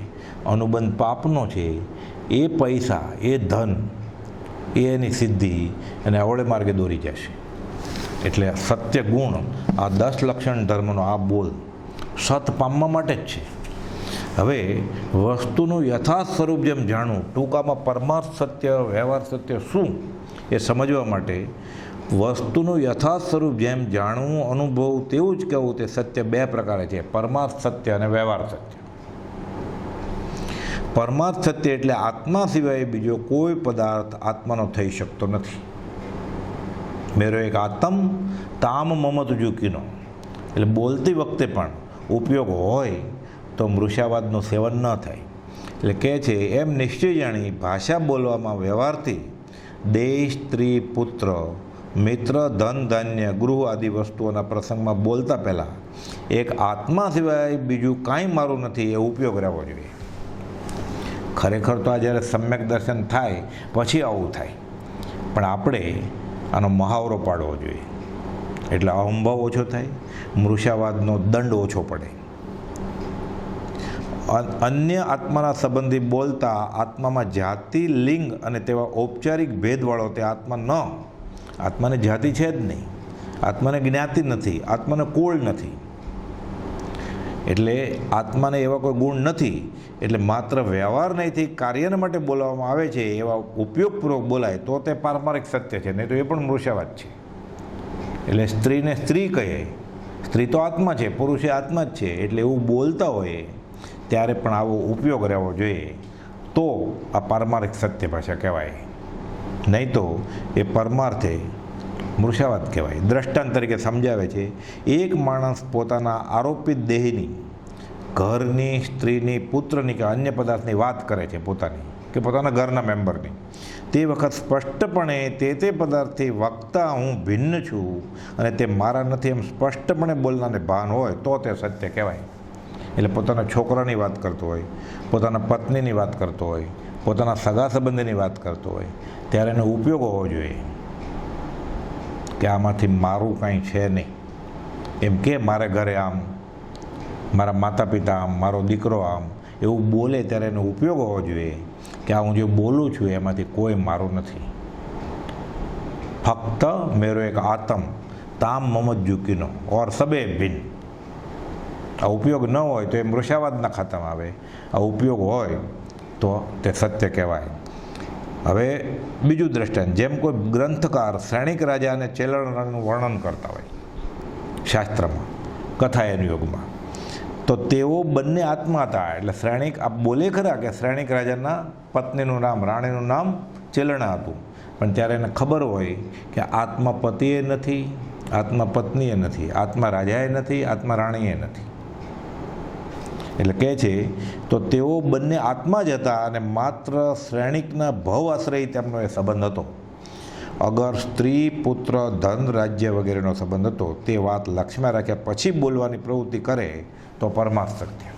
Speaker 2: અનુબંધ પાપનો છે. એ પૈસા, એ ધન, એની સિદ્ધિ અને અવળે માર્ગે દોરી જશે. એટલે સત્ય ગુણ, આ 10 લક્ષણ ધર્મનો આ બોલ સત પામવા માટે જ છે. હવે વસ્તુનું યથાર્થ સ્વરૂપ જેમ જાણવું, ટૂંકામાં પરમાર્થ સત્ય, વ્યવહાર સત્ય શું એ સમજવા માટે વસ્તુનું યથાર્થ સ્વરૂપ જેમ જાણવું, અનુભવવું, તેવું જ કહેવું. તે સત્ય 2 પ્રકારે છે, પરમાર્થ સત્ય અને વ્યવહાર સત્ય. પરમાર્થ સત્ય એટલે આત્મા સિવાય બીજો કોઈ પદાર્થ આત્માનો થઈ શકતો નથી. મેરો એક આત્મ તામ મમત જુકીનો. એટલે બોલતી વખતે પણ ઉપયોગ હોય તો મૃષાવાદનું સેવન ન થાય. એટલે કહે છે એમ નિશ્ચય જાણી ભાષા બોલવામાં વ્યવહારથી દેહ, સ્ત્રી, પુત્ર, મિત્ર, ધન, ધાન્ય, ગૃહ આદિ વસ્તુઓના પ્રસંગમાં બોલતા પહેલાં એક આત્મા સિવાય બીજું કાંઈ મારું નથી એ ઉપયોગ રહેવો જોઈએ. ખરેખર તો આ જ્યારે સમ્યક દર્શન થાય પછી આવું થાય, પણ આપણે આનો મહાવરો પાડવો જોઈએ. એટલે અહંભાવ ઓછો થાય, મૃષાવાદનો દંડ ઓછો પડે. અન્ય આત્માના સંબંધી બોલતા આત્મામાં જાતિ, લિંગ અને તેવા ઔપચારિક ભેદવાળો તે આત્મા ન. આત્માને જાતિ છે જ નહીં, આત્માને જ્ઞાતિ નથી, આત્માને કુળ નથી, એટલે આત્માને એવા કોઈ ગુણ નથી. એટલે માત્ર વ્યવહાર નહીંથી કાર્યને માટે બોલાવવામાં આવે છે, એવા ઉપયોગપૂર્વક બોલાય તો તે પારમાર્થિક સત્ય છે, નહીં તો એ પણ મૃષાવાદ છે. એટલે સ્ત્રીને સ્ત્રી કહે, સ્ત્રી તો આત્મા છે, પુરુષ એ આત્મા જ છે. એટલે એવું બોલતા હોય ત્યારે પણ આવો ઉપયોગ રહેવો જોઈએ, તો આ પારમાર્થિક સત્ય ભાષા કહેવાય. નહીં તો એ પરમાર્થે મૃષાવાદ કહેવાય. દ્રષ્ટાંત તરીકે સમજાવે છે, એક માણસ પોતાના આરોપિત દેહની, ઘરની, સ્ત્રીની, પુત્રની કે અન્ય પદાર્થની વાત કરે છે, પોતાની કે પોતાના ઘરના મેમ્બરની, તે વખત સ્પષ્ટપણે તે પદાર્થથી વક્તા હું ભિન્ન છું અને તે મારા નથી એમ સ્પષ્ટપણે બોલનારને ભાન હોય તો તે સત્ય કહેવાય. એટલે પોતાના છોકરાની વાત કરતો હોય, પોતાના પત્નીની વાત કરતો હોય, પોતાના સગા સંબંધીની વાત કરતો હોય, ત્યારે એનો ઉપયોગ હોવો જોઈએ કે આમાંથી મારું કાંઈ છે નહીં. એમ કે મારે ઘરે આમ, મારા માતા પિતા આમ, મારો દીકરો આમ, એવું બોલે ત્યારે એનો ઉપયોગ હોવો જોઈએ કે આ હું જે બોલું છું એમાંથી કોઈ મારું નથી. ફક્ત મેરો એક આત્મ તામ મમત જુકીનો ઓર સબે ભિન્ન. આ ઉપયોગ ન હોય તો એ મૃષાવાદના ખાતામાં આવે, આ ઉપયોગ હોય તો તે સત્ય કહેવાય. હવે બીજું દ્રષ્ટાંત, જેમ કોઈ ગ્રંથકાર શ્રેણિક રાજા અને ચેલણનું વર્ણન કરતા હોય શાસ્ત્રમાં, કથાયન યુગમાં, તો તેઓ બંને આત્મા હતા. એટલે શ્રેણિક આ બોલે ખરા કે શ્રેણિક રાજાના પત્નીનું નામ, રાણીનું નામ ચેલણા હતું, પણ ત્યારે એને ખબર હોય કે આત્મા પતિએ નથી, આત્મા પત્નીએ નથી, આત્મા રાજાએ નથી, આત્મા રાણીએ નથી. એટલે કહે છે તો તેઓ બંને આત્મા જ હતા અને માત્ર શ્રેણિકના ભવ આશ્રય તેમનો એ સંબંધ હતો. અગર સ્ત્રી પુત્ર ધન રાજ્ય વગેરેનો સંબંધ હતો તે વાત લક્ષ્યમાં રાખ્યા પછી બોલવાની પ્રવૃત્તિ કરે તો પરમાર્થ સત્ય.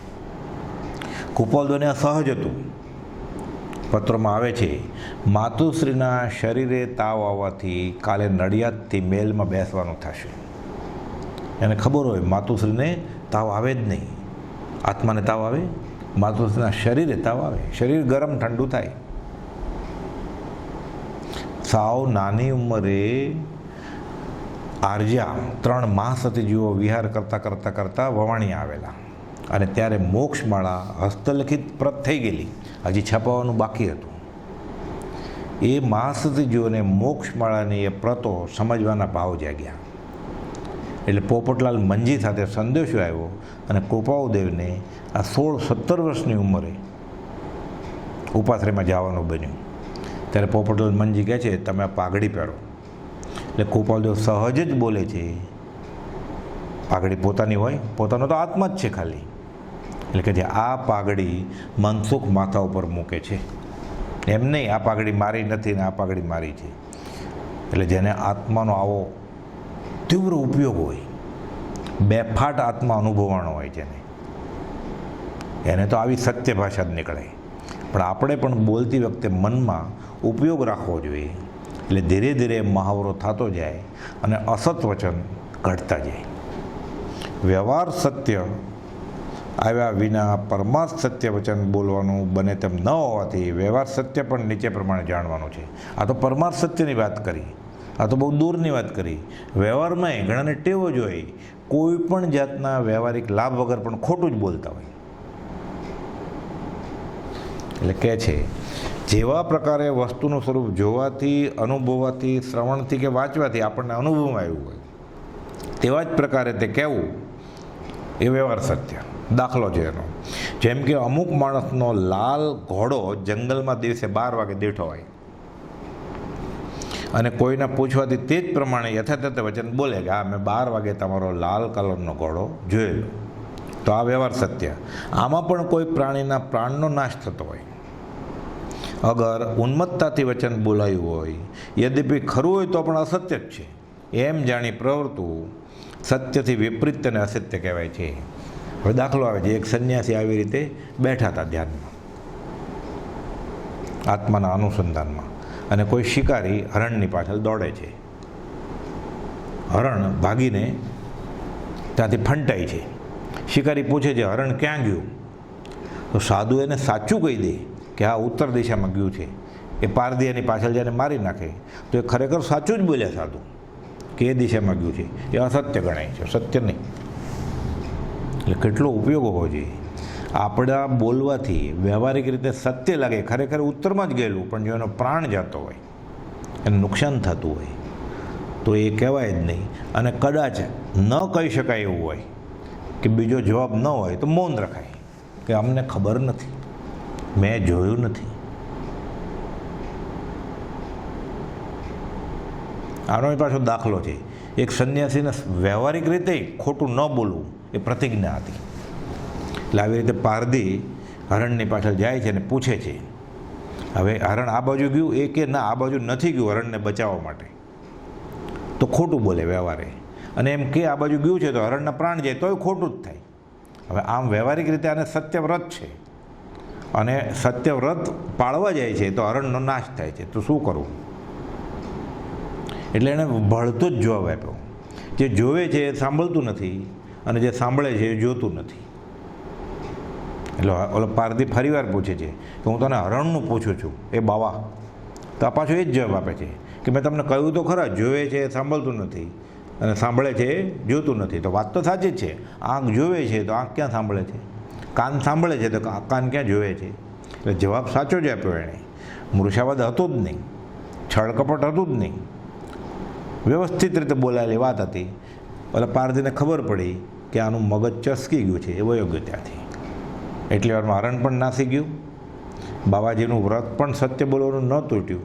Speaker 2: કુપોલદોને આ સહજ હતું. પત્રોમાં આવે છે, માતુશ્રીના શરીરે તાવ આવવાથી કાલે નડિયાદથી મેલમાં બેસવાનું થશે. એને ખબર હોય માતુશ્રીને તાવ આવે જ નહીં. આત્માને તાવ આવે, માતુશ્રીના શરીરે તાવ આવે. શરીર ગરમ ઠંડુ થાય. સાવ નાની ઉંમરે આર્યા 3 મહાસતીજીઓ વિહાર કરતાં વવાણીયા આવેલા અને ત્યારે મોક્ષમાળા હસ્તલિખિત પ્રત થઈ ગયેલી, હજી છપાવવાનું બાકી હતું. એ મહાસતીજીઓને મોક્ષમાળાની એ પ્રતો સમજવાના ભાવ જાગ્યા. એટલે પોપટલાલ મંજી સાથે સંદેશો આવ્યો અને કૃપાળુદેવને આ 16-17 વર્ષની ઉંમરે ઉપાશ્રયમાં જવાનું બન્યું. ત્યારે પોપટલાલ મંજી કહે છે, તમે આ પાઘડી પહેરો. એટલે કૃપાળુદેવ સહજ જ બોલે છે, પાઘડી પોતાની હોય, પોતાનો તો આત્મા જ છે ખાલી. એટલે કે જે આ પાઘડી મનસુખ માથા ઉપર મૂકે છે, એમ નહીં આ પાઘડી મારી નથી ને આ પાઘડી મારી છે. એટલે જેને આત્માનો આવો તીવ્ર ઉપયોગ હોય, બેફાટ આત્મા અનુભવાણો હોય જેને, એને તો આવી સત્ય ભાષા જ નીકળે. પણ આપણે પણ બોલતી વખતે મનમાં ઉપયોગ રાખવો જોઈએ. એટલે ધીરે ધીરે મહાવરો થતો જાય અને અસત વચન ઘટતા જાય. વ્યવહાર સત્ય આવ્યા વિના પરમાર્થ સત્ય વચન બોલવાનું બને તેમ ન હોવાથી વ્યવહાર સત્ય પણ નીચે પ્રમાણે જાણવાનું છે. આ તો પરમાર્થ સત્યની વાત કરી, આ તો બહુ દૂરની વાત કરી. વ્યવહારમાં ઘણાને ટેવો જ હોય, કોઈ પણ જાતના વ્યવહારિક લાભ વગર પણ ખોટું જ બોલતા હોય. એટલે કહે છે, જેવા પ્રકારે વસ્તુનું સ્વરૂપ જોવાથી, અનુભવવાથી, શ્રવણથી કે વાંચવાથી આપણને અનુભવમાં આવ્યું હોય, તેવા જ પ્રકારે તે કહેવું એ વ્યવહાર સત્ય. દાખલો છે એનો, જેમ કે અમુક માણસનો લાલ ઘોડો જંગલમાં દિવસે 12 વાગે દેઠો હોય અને કોઈને પૂછવાથી તે જ પ્રમાણે યથાતથ વચન બોલે કે હા, મેં 12 વાગે તમારો લાલ કલરનો ઘોડો જોયેલો. તો આ વ્યવહાર સત્ય. આમાં પણ કોઈ પ્રાણીના પ્રાણનો નાશ થતો હોય, અગર ઉન્મત્તાથી વચન બોલાયું હોય, યદ્યપિ ખરું હોય તો પણ અસત્ય જ છે એમ જાણી પ્રવર્તવું સત્યથી વિપરીત અને અસત્ય કહેવાય છે. હવે દાખલો આવે છે, એક સંન્યાસી આવી રીતે બેઠા હતા ધ્યાનમાં, આત્માના અનુસંધાનમાં, અને કોઈ શિકારી હરણની પાછળ દોડે છે. હરણ ભાગીને ત્યાંથી ફંટાય છે. શિકારી પૂછે છે, હરણ ક્યાં ગયું? તો સાધુ એને સાચું કહી દે કે હા, ઉત્તર દિશામાં ગયું છે. એ પારધી એની પાછળ જઈને મારી નાખે તો એ ખરેખર સાચું જ બોલ્યા સાધુ કે એ દિશામાં ગયું છે. એ અસત્ય ગણાય છે, સત્ય નહીં. એટલે કેટલો ઉપયોગ હોવો જોઈએ. આપણા બોલવાથી વ્યવહારિક રીતે સત્ય લાગે, ખરેખર ઉત્તરમાં જ ગયેલું, પણ જો એનો પ્રાણ જતો હોય, એને નુકસાન થતું હોય તો એ કહેવાય જ નહીં. અને કદાચ ન કહી શકાય એવું હોય કે બીજો જવાબ ન હોય તો મૌન રખાય કે અમને ખબર નથી, મેં જોયું નથી. આનો પાછો દાખલો છે, એક સંન્યાસીને વ્યવહારિક રીતે ખોટું ન બોલવું એ પ્રતિજ્ઞા હતી. એટલે આવી રીતે પારધી હરણની પાછળ જાય છે અને પૂછે છે, હવે હરણ આ બાજુ ગયું? એ કે ના, આ બાજુ નથી ગયું હરણને બચાવવા માટે. તો ખોટું બોલે વ્યવહારે. અને એમ કે આ બાજુ ગયું છે તો હરણના પ્રાણ જાય તોય ખોટું જ થાય. હવે આમ વ્યવહારિક રીતે આને સત્યવ્રત છે અને સત્યવ્રત પાળવા જાય છે તો હરણનો નાશ થાય છે. તો શું કરવું? એટલે એણે ભળતો જ જવાબ આપ્યો, જે જોવે છે એ સાંભળતું નથી અને જે સાંભળે છે એ જોતું નથી. એટલે ઓલો પારધી ફરીવાર પૂછે છે કે હું તને હરણનું પૂછું છું એ બાવા. તો આ પાછો એ જ જવાબ આપે છે કે મેં તમને કહ્યું તો ખરા, જોવે છે એ સાંભળતું નથી અને સાંભળે છે એ જોતું નથી. તો વાત તો સાચી જ છે, આંખ જોવે છે તો આંખ ક્યાં સાંભળે છે, કાન સાંભળે છે તો કાન ક્યાં જોવે છે. એટલે જવાબ સાચો જ આપ્યો એણે. મૃષાવાદ હતો જ નહીં, છળકપટ હતું જ નહીં, વ્યવસ્થિત રીતે બોલાયેલી વાત હતી. એટલે પારધીને ખબર પડી કે આનું મગજ ચસકી ગયું છે, એ વયો ગયો ત્યાંથી. એટલી વારમાં હરણ પણ નાસી ગયું, બાબાજીનું વ્રત પણ સત્ય બોલવાનું ન તૂટ્યું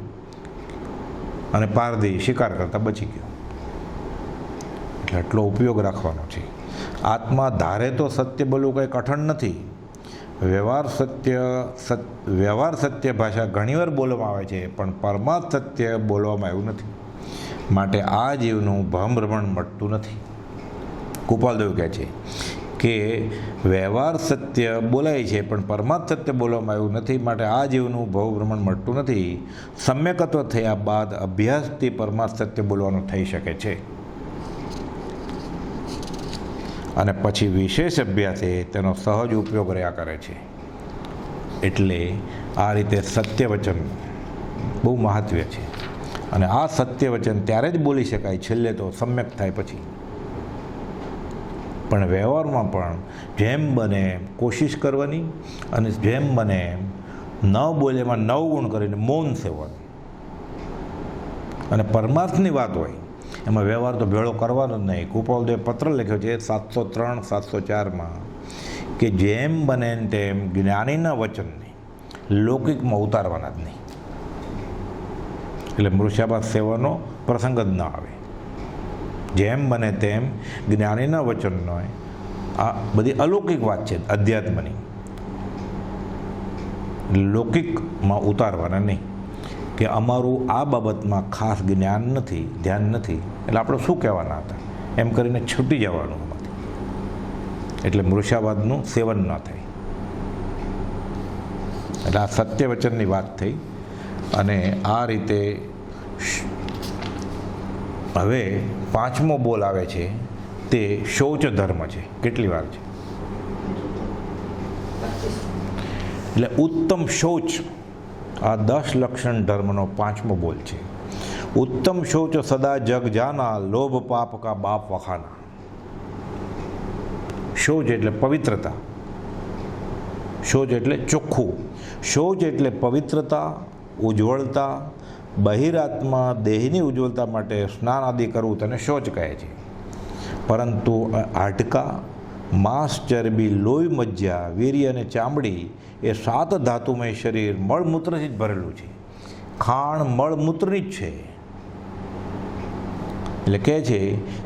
Speaker 2: અને પારધી શિકાર કરતાં બચી ગયો. એટલે એટલો ઉપયોગ રાખવાનો છે. આત્મા ધારે તો સત્ય બોલવું કંઈ કઠણ નથી. વ્યવહાર સત્ય ભાષા ઘણીવાર બોલવામાં આવે છે, પણ પરમાર્થ સત્ય બોલવામાં એવું નથી. માટે આ જીવનું ભ્રમણ મટતું નથી. કૃપાલદેવ કહે છે કે વ્યવહાર સત્ય બોલાય છે પણ પરમાર્થ સત્ય બોલવામાં આવ્યું નથી, માટે આ જીવનું ભ્રમણ મટતું નથી. સમ્યકત્વ થયા બાદ અભ્યાસથી પરમાર્થ સત્ય બોલવાનું થઈ શકે છે અને પછી વિશેષ અભ્યાસે તેનો સહજ ઉપયોગ રહ્યા કરે છે. એટલે આ રીતે સત્ય વચન બહુ મહત્વ છે અને આ સત્ય વચન ત્યારે જ બોલી શકાય છેલ્લે તો સમ્યક થાય પછી. પણ વ્યવહારમાં પણ જેમ બને એમ કોશિશ કરવાની અને જેમ બને એમ ન બોલેમાં 9 ગુણ કરીને મૌન સેવન. અને પરમાર્થની વાત હોય એમાં વ્યવહાર તો ભેળો કરવાનો જ નહીં. કૃપાલદેવે પત્ર લખ્યો છે 703 704માં કે જેમ બને તેમ જ્ઞાનીના વચનને લૌકિકમાં ઉતારવાના જ નહીં. એટલે મૃષાભાસ સેવાનો પ્રસંગ જ ન આવે. જેમ બને તેમ જ્ઞાનીના વચનનો આ બધી અલૌકિક વાત છે અધ્યાત્મની, લૌકિકમાં ઉતારવાના નહીં. કે અમારું આ બાબતમાં ખાસ જ્ઞાન નથી, ધ્યાન નથી, એટલે આપણે શું કહેવાના હતા એમ કરીને છૂટી જવાનું એમાંથી. એટલે મૃષાવાદનું સેવન ન થાય. એટલે આ સત્ય વચનની વાત થઈ. અને આ રીતે હવે 5મો બોલ આવે છે તે શૌચ ધર્મ છે. કેટલી વાર છે? એટલે ઉત્તમ શૌચ આ 10 લક્ષણ ધર્મનો 5મો બોલ છે. ઉત્તમ શૌચ સદા જગ જાના, લોભ પાપ કા બાપ વખાના. શૌચ એટલે પવિત્રતા, શૌચ એટલે ચોખ્ખું, શૌચ એટલે પવિત્રતા, ઉજ્જવળતા. બહિરાત્મા દેહની ઉજ્જવળતા માટે સ્નાન આદિ કરવું તેને શૌચ કહે છે. પરંતુ હાડકા, માંસ, ચરબી, લોહી, મજ્જા, વીર્ય અને ચામડી એ 7 ધાતુમય શરીર મળમૂત્રથી જ ભરેલું છે. ખાણ મળમૂત્રની જ છે. એટલે કહે છે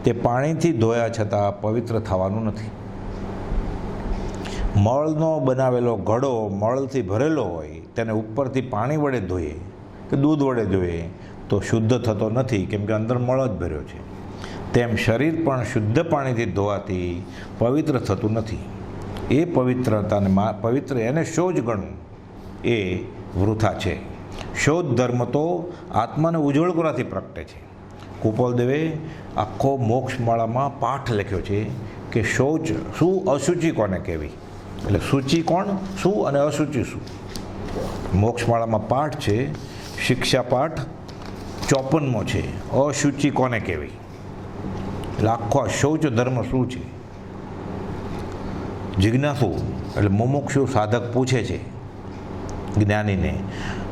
Speaker 2: તે પાણીથી ધોયા છતાં પવિત્ર થવાનું નથી. મળનો બનાવેલો ઘડો મળથી ભરેલો હોય તેને ઉપરથી પાણી વડે ધોઈએ કે દૂધ વડે ધોઈએ તો શુદ્ધ થતો નથી, કેમ કે અંદર મળ જ ભર્યો છે. તેમ શરીર પણ શુદ્ધ પાણીથી ધોવાથી પવિત્ર થતું નથી. એ પવિત્રતાને પવિત્ર એને શૌચ ગણવું એ વૃથા છે. શૌચ ધર્મ તો આત્માને ઉજ્જવળ કરવાથી પ્રગટે છે. કૃપાલદેવે આખો મોક્ષમાળામાં પાઠ લખ્યો છે કે શૌચ શું, અશુચિ કોને કહેવી, એટલે સૂચિ કોણ શું અને અશુચિ શું. મોક્ષમાળામાં પાઠ છે, શિક્ષા પાઠ 54મો છે, અશુચિ કોને કહેવી. એટલે આખો શૌચ ધર્મ શું છે. જિજ્ઞાસુ એટલે મુમુક્ષુ સાધક પૂછે છે જ્ઞાનીને,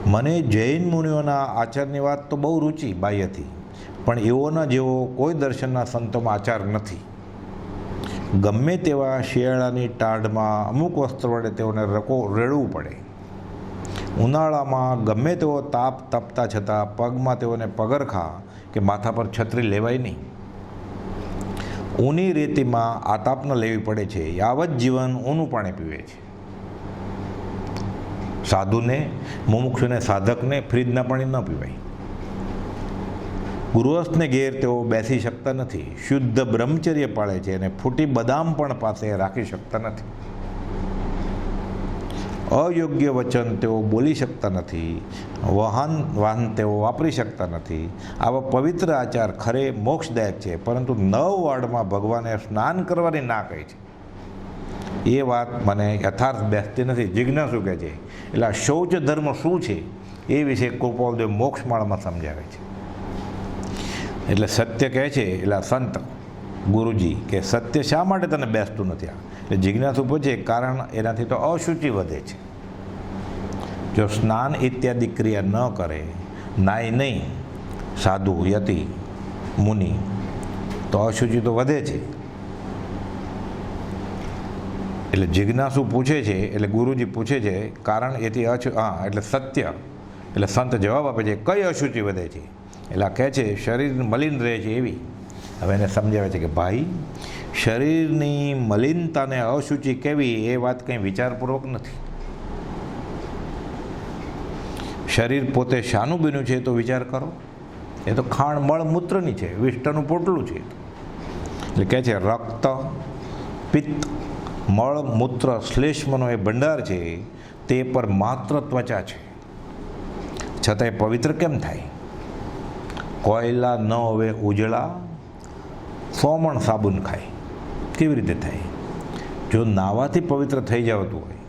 Speaker 2: મને જૈન મુનિઓના આચારની વાત તો બહુ રુચિ બાહ્યથી, પણ એઓના જેવો કોઈ દર્શનના સંતોમાં આચાર નથી. ગમે તેવા શિયાળાની ટાઢમાં અમુક વસ્ત્ર વડે તેઓને રેડવું પડે. ઉનાળામાં ગમે તેવો તાપ તપતા છતાં પગમાં તેઓને પગરખા કે માથા પર છત્રી લેવાય નહીં. ઊની રેતીમાં આતાપ ન લેવી પડે છે. યાવત જીવન ઊનું પાણી પીવે છે. સાધુને, મુમુક્ષુને, સાધકને ફ્રીજના પાણી ન પીવાય. ગૃહસ્થને ઘેર તેઓ બેસી શકતા નથી. શુદ્ધ બ્રહ્મચર્ય પાળે છે અને ફૂટી બદામ પણ પાસે રાખી શકતા નથી. અયોગ્ય વચન તેઓ બોલી શકતા નથી. વાહન તેઓ વાપરી શકતા નથી. આવા પવિત્ર આચાર ખરે મોક્ષદાયક છે, પરંતુ 9 વાડમાં ભગવાને સ્નાન કરવાની ના કહી છે. એ વાત મને યથાર્થ બેસતી નથી. જિજ્ઞાસુ કહે છે. એટલે આ શૌચ ધર્મ શું છે એ વિશે કૃપાલદેવ મોક્ષમાળામાં સમજાવે છે. એટલે સત્ય કહે છે, એટલે સંત ગુરુજી કે સત્ય શા માટે તને બેસતું નથી. એટલે જિજ્ઞાસુ પૂછે, કારણ એનાથી તો અશુચિ વધે છે. જો સ્નાન ઇત્યાદિ ક્રિયા ન કરે, નાય નહીં, સાધુ, યતિ, મુનિ, તો અશુચિ તો વધે છે. એટલે જિજ્ઞાસુ પૂછે છે, એટલે ગુરુજી પૂછે છે કારણ એથી એટલે સત્ય. એટલે સંત જવાબ આપે છે, કઈ અશુચિ વધે છે. એટલે આ કહે છે શરીર મલિન રહે છે એવી. હવે એને સમજાવે છે કે ભાઈ, શરીરની મલિનતાને અશુચિ કેવી એ વાત કંઈ વિચારપૂર્વક નથી. શરીર પોતે શાનું બન્યું છે તો વિચાર કરો. એ તો ખાણ મળમૂત્રની છે, વિષ્ટનું પોટલું છે. એટલે કહે છે રક્ત, પિત્ત, મળમૂત્ર, શ્લેષ્મનો એ ભંડાર છે, તે પર માત્ર ત્વચા છે, છતાંય પવિત્ર કેમ થાય? કોયલા ન હવે ઉજળા, સોમણ સાબુન ખાય, કેવી રીતે થાય? જો નાવાથી પવિત્ર થઈ જતું હોય,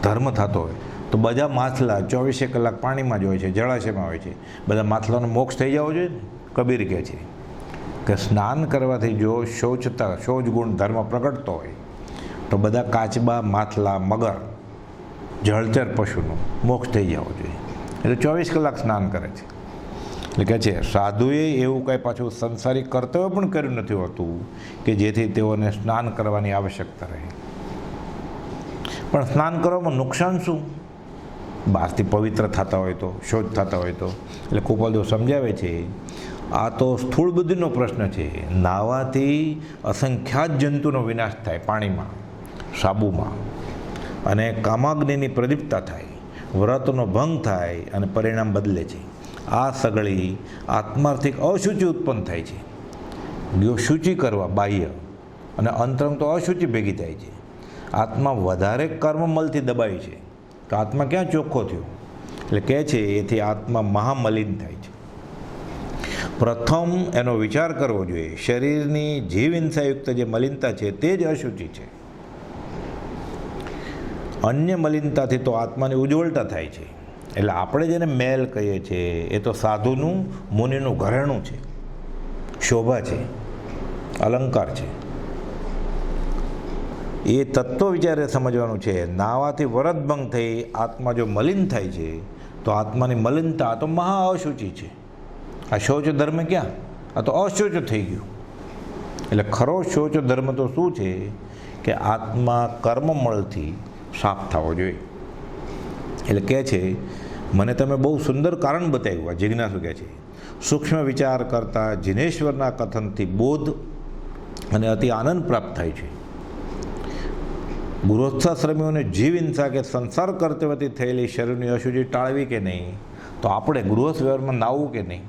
Speaker 2: ધર્મ થતો હોય, તો બધા માછલા 24 કલાક પાણીમાં જ હોય છે, જળાશયમાં હોય છે, બધા માછલાનો મોક્ષ થઈ જવો જોઈએ ને. કબીર કહે છે કે સ્નાન કરવાથી જો શૌચ ગુણ ધર્મ પ્રગટતો હોય તો બધા કાચબા, માછલા, મગર, જળચર પશુનો મોક્ષ થઈ જવો જોઈએ. એટલે 24 કલાક સ્નાન કરે છે. એટલે કહે છે સાધુએ એવું કંઈ પાછું સંસારિક કર્તવ્ય પણ કર્યું નથી હોતું કે જેથી તેઓને સ્નાન કરવાની આવશ્યકતા રહે. પણ સ્નાન કરવામાં નુકસાન શું? બહારથી પવિત્ર થતા હોય તો, શોધ થતા હોય તો. એટલે કૃપાલદેવ સમજાવે છે આ તો સ્થૂળ બુદ્ધિનો પ્રશ્ન છે. નાહવાથી અસંખ્યાત જંતુનો વિનાશ થાય પાણીમાં, સાબુમાં, અને કામાગ્નિની પ્રદીપ્તા થાય, વ્રતનો ભંગ થાય અને પરિણામ બદલે છે. આ સગળી આત્માર્થિક અશુચિ ઉત્પન્ન થાય છે. જો શુચિ કરવા બાહ્ય અને અંતરંગ તો અશુચિ ભેગી થાય છે. આત્મા વધારે કર્મમલથી દબાય છે તો આત્મા ક્યાં ચોખ્ખો થયો? એટલે કહે છે એથી આત્મા મહામલિન થાય છે. પ્રથમ એનો વિચાર કરવો જોઈએ. શરીરની જીવ હિંસાયુક્ત જે મલિનતા છે તે જ અશુચિ છે. અન્ય મલિનતાથી તો આત્માની ઉજ્જવળતા થાય છે. એટલે આપણે જેને મેલ કહીએ છીએ એ તો સાધુનું, મુનિનું ઘરેણું છે, શોભા છે, અલંકાર છે. એ તત્વ વિચારે સમજવાનું છે. નાવાથી વરદભંગ થઈ આત્મા જો મલિન થાય છે તો આત્માની મલિનતા તો મહા અશુચિ છે. આ શૌચ ધર્મ ક્યાં? આ તો અશૌચ થઈ ગયું. એટલે ખરો શૌચ ધર્મ તો શું છે કે આત્મા કર્મમળથી સાફ થવો જોઈએ. એટલે કહે છે મને તમે બહુ સુંદર કારણ બતાવ્યું. આ જિજ્ઞાસુ કહે છે સૂક્ષ્મ વિચાર કરતા જિનેશ્વરના કથનથી બોધ અને અતિ આનંદ પ્રાપ્ત થાય છે. ગૃહસ્થાશ્રમીઓને જીવ હિંસા કે સંસાર કર્તવ્યથી થયેલી શરીરની અશુચિ ટાળવી કે નહીં, તો આપણે ગૃહસ્થ વ્યવહારમાં નાવવું કે નહીં?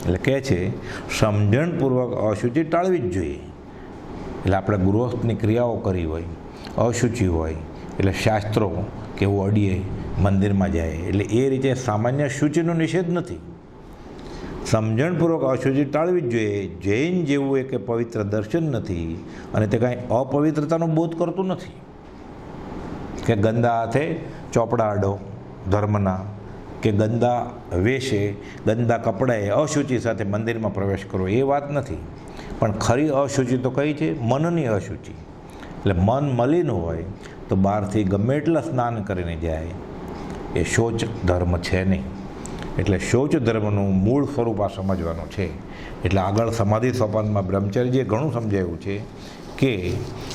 Speaker 2: એટલે કહે છે સમજણપૂર્વક અશુચિ ટાળવી જ જોઈએ. એટલે આપણે ગૃહસ્થની ક્રિયાઓ કરી હોય, અશુચિ હોય, એટલે શાસ્ત્રો કેવું અડીએ, મંદિરમાં જાય, એટલે એ રીતે સામાન્ય શુચિનો નિષેધ નથી. સમજણપૂર્વક અશુચિ ટાળવી જ જોઈએ. જૈન જેવું એ કે પવિત્ર દર્શન નથી અને તે કાંઈ અપવિત્રતાનો બોધ કરતું નથી કે ગંદા હાથે ચોપડા અડો ધર્મના, કે ગંદા વેશે, ગંદા કપડાએ અશુચિ સાથે મંદિરમાં પ્રવેશ કરવો, એ વાત નથી. પણ ખરી અશુચિ તો કઈ છે? મનની અશુચિ. એટલે મન મલિન હોય તો બહારથી ગમે એટલા સ્નાન કરીને જાય, એ શૌચ ધર્મ છે નહીં. એટલે શૌચ ધર્મનું મૂળ સ્વરૂપ આ સમજવાનું છે. એટલે આગળ સમાધિ સોપાનમાં બ્રહ્મચર્યજીએ ઘણું સમજાવ્યું છે કે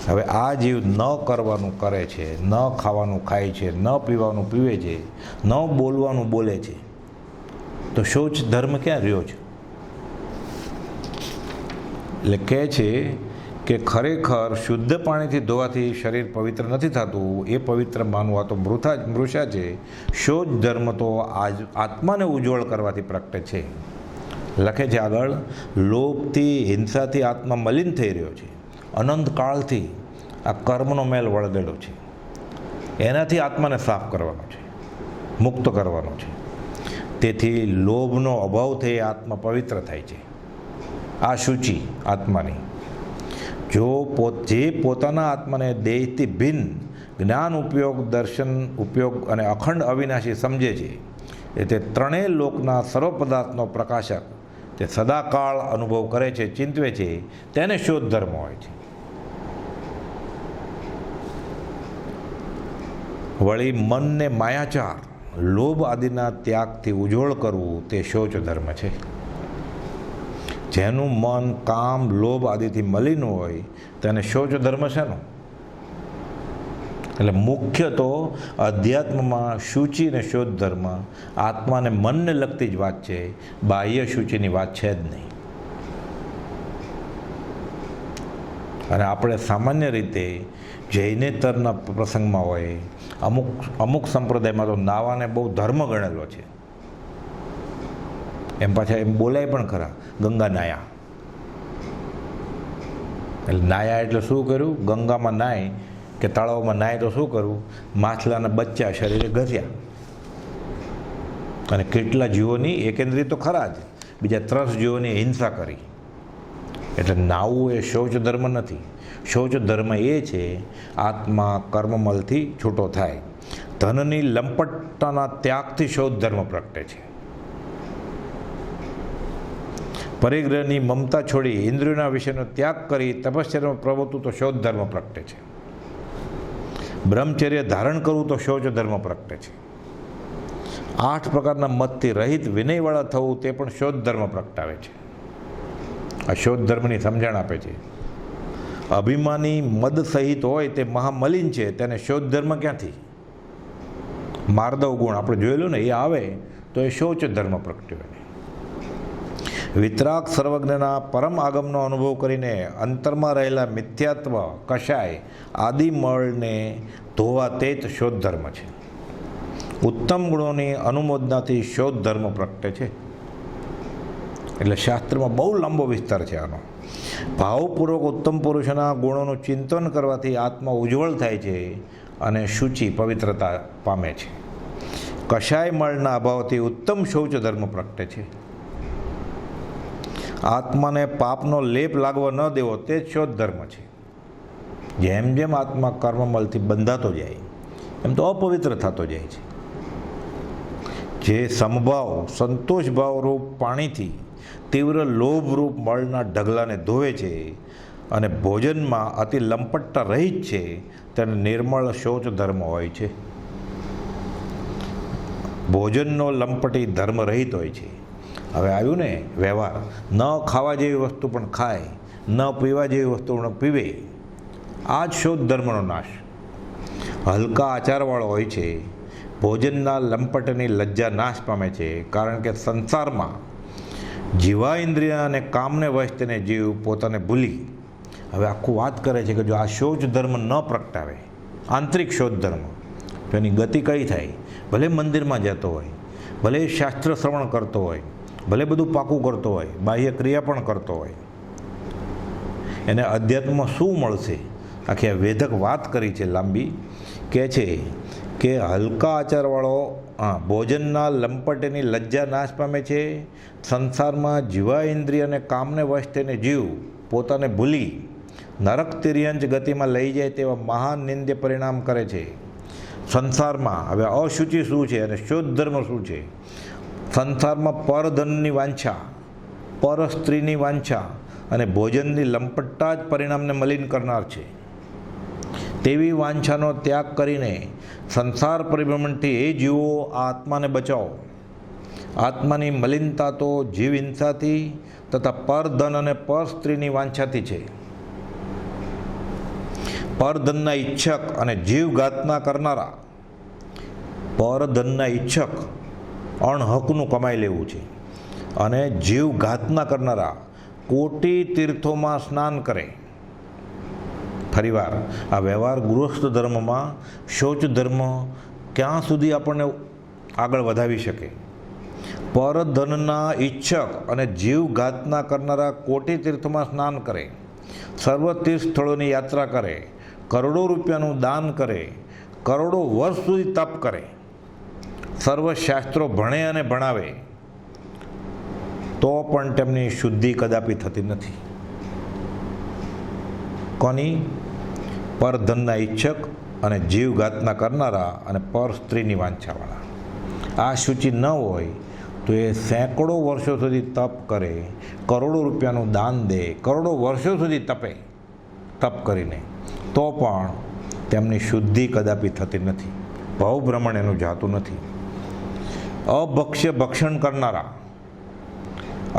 Speaker 2: હવે આ જીવ ન કરવાનું કરે છે, ન ખાવાનું ખાય છે, ન પીવાનું પીવે છે, ન બોલવાનું બોલે છે, તો શૌચ ધર્મ ક્યાં રહ્યો છે? એટલે કહે છે કે ખરેખર શુદ્ધ પાણીથી ધોવાથી શરીર પવિત્ર નથી થતું, એ પવિત્ર માનવું આ તો મૃષા છે. શૌચ ધર્મ તો આત્માને ઉજ્જવળ કરવાથી પ્રગટે છે. લખે છે આગળ, લોભથી, હિંસાથી આત્મા મલિન થઈ રહ્યો છે. અનંત કાળથી આ કર્મનો મેલ વળગેલો છે. એનાથી આત્માને સાફ કરવાનો છે, મુક્ત કરવાનો છે. તેથી લોભનો અભાવ થઈ આત્મા પવિત્ર થાય છે. આ શુચિ આત્માની. જે પોતાના આત્માને દેહથી ભિન્ન જ્ઞાન ઉપયોગ, દર્શન ઉપયોગ અને અખંડ અવિનાશી સમજે છે, એ તે ત્રણેય લોકના સર્વ પદાર્થનો પ્રકાશક, તે સદાકાળ અનુભવ કરે છે, ચિંતવે છે, તેને શૌચ ધર્મ હોય છે. વળી મનને માયાચાર, લોભ આદિના ત્યાગથી ઉજ્જવળ કરવું તે શૌચ ધર્મ છે. જેનું મન કામ, લોભ આદિથી મલિન હોય તેને શૌચ ધર્મ છે નો. એટલે મુખ્ય તો અધ્યાત્મમાં શુચિ અને શૌચ ધર્મ આત્માને મનને લગતી જ વાત છે, બાહ્ય શુચિની વાત છે જ નહીં. અને આપણે સામાન્ય રીતે જૈનેતરના પ્રસંગમાં હોય, અમુક સંપ્રદાયમાં તો નાવાને બહુ ધર્મ ગણેલો છે. એમ પાછા એમ બોલાય પણ ખરા, ગંગા નાયા. એટલે નાયા એટલે શું કર્યું? ગંગામાં નાય કે તળાવમાં નાય તો શું કરવું? માછલાના બચ્ચા શરીરે ગર્યા. અને કેટલા જીવોની, એકેન્દ્રિય તો ખરા જ, બીજા 30 જીવોની હિંસા કરી. એટલે નાવું એ શૌચ ધર્મ નથી. શૌચ ધર્મ એ છે આત્મા કર્મમલથી છૂટો થાય. ધનની લંપટતાના ત્યાગથી શૌચ ધર્મ પ્રગટે છે. પરિગ્રહની મમતા છોડી ઇન્દ્રિયોના વિષયનો ત્યાગ કરી તપશ્ચર્યામાં પ્રવૃત્તું તો શૌચ ધર્મ પ્રગટે છે. બ્રહ્મચર્ય ધારણ કરવું તો શૌચ ધર્મ પ્રગટે છે. 8 પ્રકારના મતથી રહિત વિનયવાળા થવું તે પણ શૌચ ધર્મ પ્રગટાવે છે. આ શૌચ ધર્મની સમજણ આપે છે. અભિમાની મદ સહિત હોય તે મહામલિન છે, તેને શૌચ ધર્મ ક્યાંથી? માર્દવ ગુણ આપણે જોયેલું ને, એ આવે તો એ શૌચ ધર્મ પ્રગટ્યો. વિતરાગ સર્વજ્ઞના પરમ આગમનો અનુભવ કરીને અંતરમાં રહેલા મિથ્યાત્વ, કષાય આદિ મળને ધોવા તે જ શૌચ ધર્મ છે. ઉત્તમ ગુણોની અનુમોદનાથી શૌચ ધર્મ પ્રગટે છે. એટલે શાસ્ત્રમાં બહુ લાંબો વિસ્તાર છે આનો. ભાવપૂર્વક ઉત્તમ પુરુષના ગુણોનું ચિંતન કરવાથી આત્મા ઉજ્જવળ થાય છે અને શુચિ પવિત્રતા પામે છે. કષાય મળના અભાવથી ઉત્તમ શૌચ ધર્મ પ્રગટે છે. આત્માને પાપનો લેપ લાગવા ન દેવો તે જ શૌચ ધર્મ છે. જેમ જેમ આત્મા કર્મમલથી બંધાતો જાય એમ તો અપવિત્ર થતો જાય છે. જે સમભાવ સંતોષભાવ રૂપ પાણીથી તીવ્ર લોભરૂપ મળના ઢગલાને ધોવે છે અને ભોજનમાં અતિ લંપટતા રહિત છે, તેને નિર્મળ શૌચ ધર્મ હોય છે. ભોજનનો લંપટી ધર્મ રહિત હોય છે. હવે આવ્યું ને વ્યવહાર, ન ખાવા જેવી વસ્તુ પણ ખાય, ન પીવા જેવી વસ્તુ પણ પીવે. આ જ શૌચ ધર્મનો નાશ. હલકા આચારવાળો હોય છે, ભોજનના લંપટની લજ્જા નાશ પામે છે, કારણ કે સંસારમાં જીવા ઇન્દ્રિય અને કામને વશ તેને જીવ પોતાને ભૂલી. હવે આખું વાત કરે છે કે જો આ શૌચ ધર્મ ન પ્રગટાવે, આંતરિક શૌચ ધર્મ, તો એની ગતિ કઈ થાય? ભલે મંદિરમાં જતો હોય, ભલે શાસ્ત્ર શ્રવણ કરતો હોય, ભલે બધું પાકું કરતો હોય, બાહ્ય ક્રિયા પણ કરતો હોય, એને અધ્યાત્મમાં શું મળશે? આખી આ વેધક વાત કરી છે લાંબી, કહે છે કે હલકા આચારવાળો ભોજનના લંપટેની લજ્જા નાશ પામે છે, સંસારમાં જીવા ઇન્દ્રિય અને કામને વશ તેને જીવ પોતાને ભૂલી નરક તિર્યંચ ગતિમાં લઈ જાય તેવા મહાન નિંદ્ય પરિણામ કરે છે. સંસારમાં હવે અશુચિ શું છે અને શૌચ ધર્મ શું છે? સંસારમાં પરધનની વાંછા, પર સ્ત્રીની વાંછા અને ભોજનની લંપટતા જ પરિણામને મલિન કરનાર છે. તેવી વાંછાનો ત્યાગ કરીને સંસાર પરિભ્રમણથી એ જીવો આ આત્માને બચાવો. આત્માની મલિનતા તો જીવ હિંસાથી તથા પરધન અને પર સ્ત્રીની વાંછાથી છે. પરધનના ઈચ્છક અને જીવઘાતના કરનારા, પરધનના ઈચ્છક અણહકનું કમાઈ લેવું છે, અને જીવઘાતના કરનારા કોટી તીર્થોમાં સ્નાન કરે. ફરીવાર આ વ્યવહાર ગૃહસ્થ ધર્મમાં શૌચ ધર્મ ક્યાં સુધી આપણને આગળ વધાવી શકે? પરધનના ઈચ્છક અને જીવઘાતના કરનારા કોટી તીર્થોમાં સ્નાન કરે, સર્વ તીર્થ સ્થળોની યાત્રા કરે, કરોડો રૂપિયાનું દાન કરે, કરોડો વર્ષ સુધી તપ કરે, સર્વ શાસ્ત્રો ભણે અને ભણાવે, તો પણ તેમની શુદ્ધિ કદાપી થતી નથી. કોની? પરધનના ઈચ્છક અને જીવઘાતના કરનારા અને પર સ્ત્રીની વાંછાવાળા. આ શુચિ ન હોય તો એ સેંકડો વર્ષો સુધી તપ કરે, કરોડો રૂપિયાનું દાન દે, કરોડો વર્ષો સુધી તપ કરીને, તો પણ તેમની શુદ્ધિ કદાપી થતી નથી. ભવભ્રમણ એનું જાતું નથી. અભક્ષ્ય ભક્ષણ કરનારા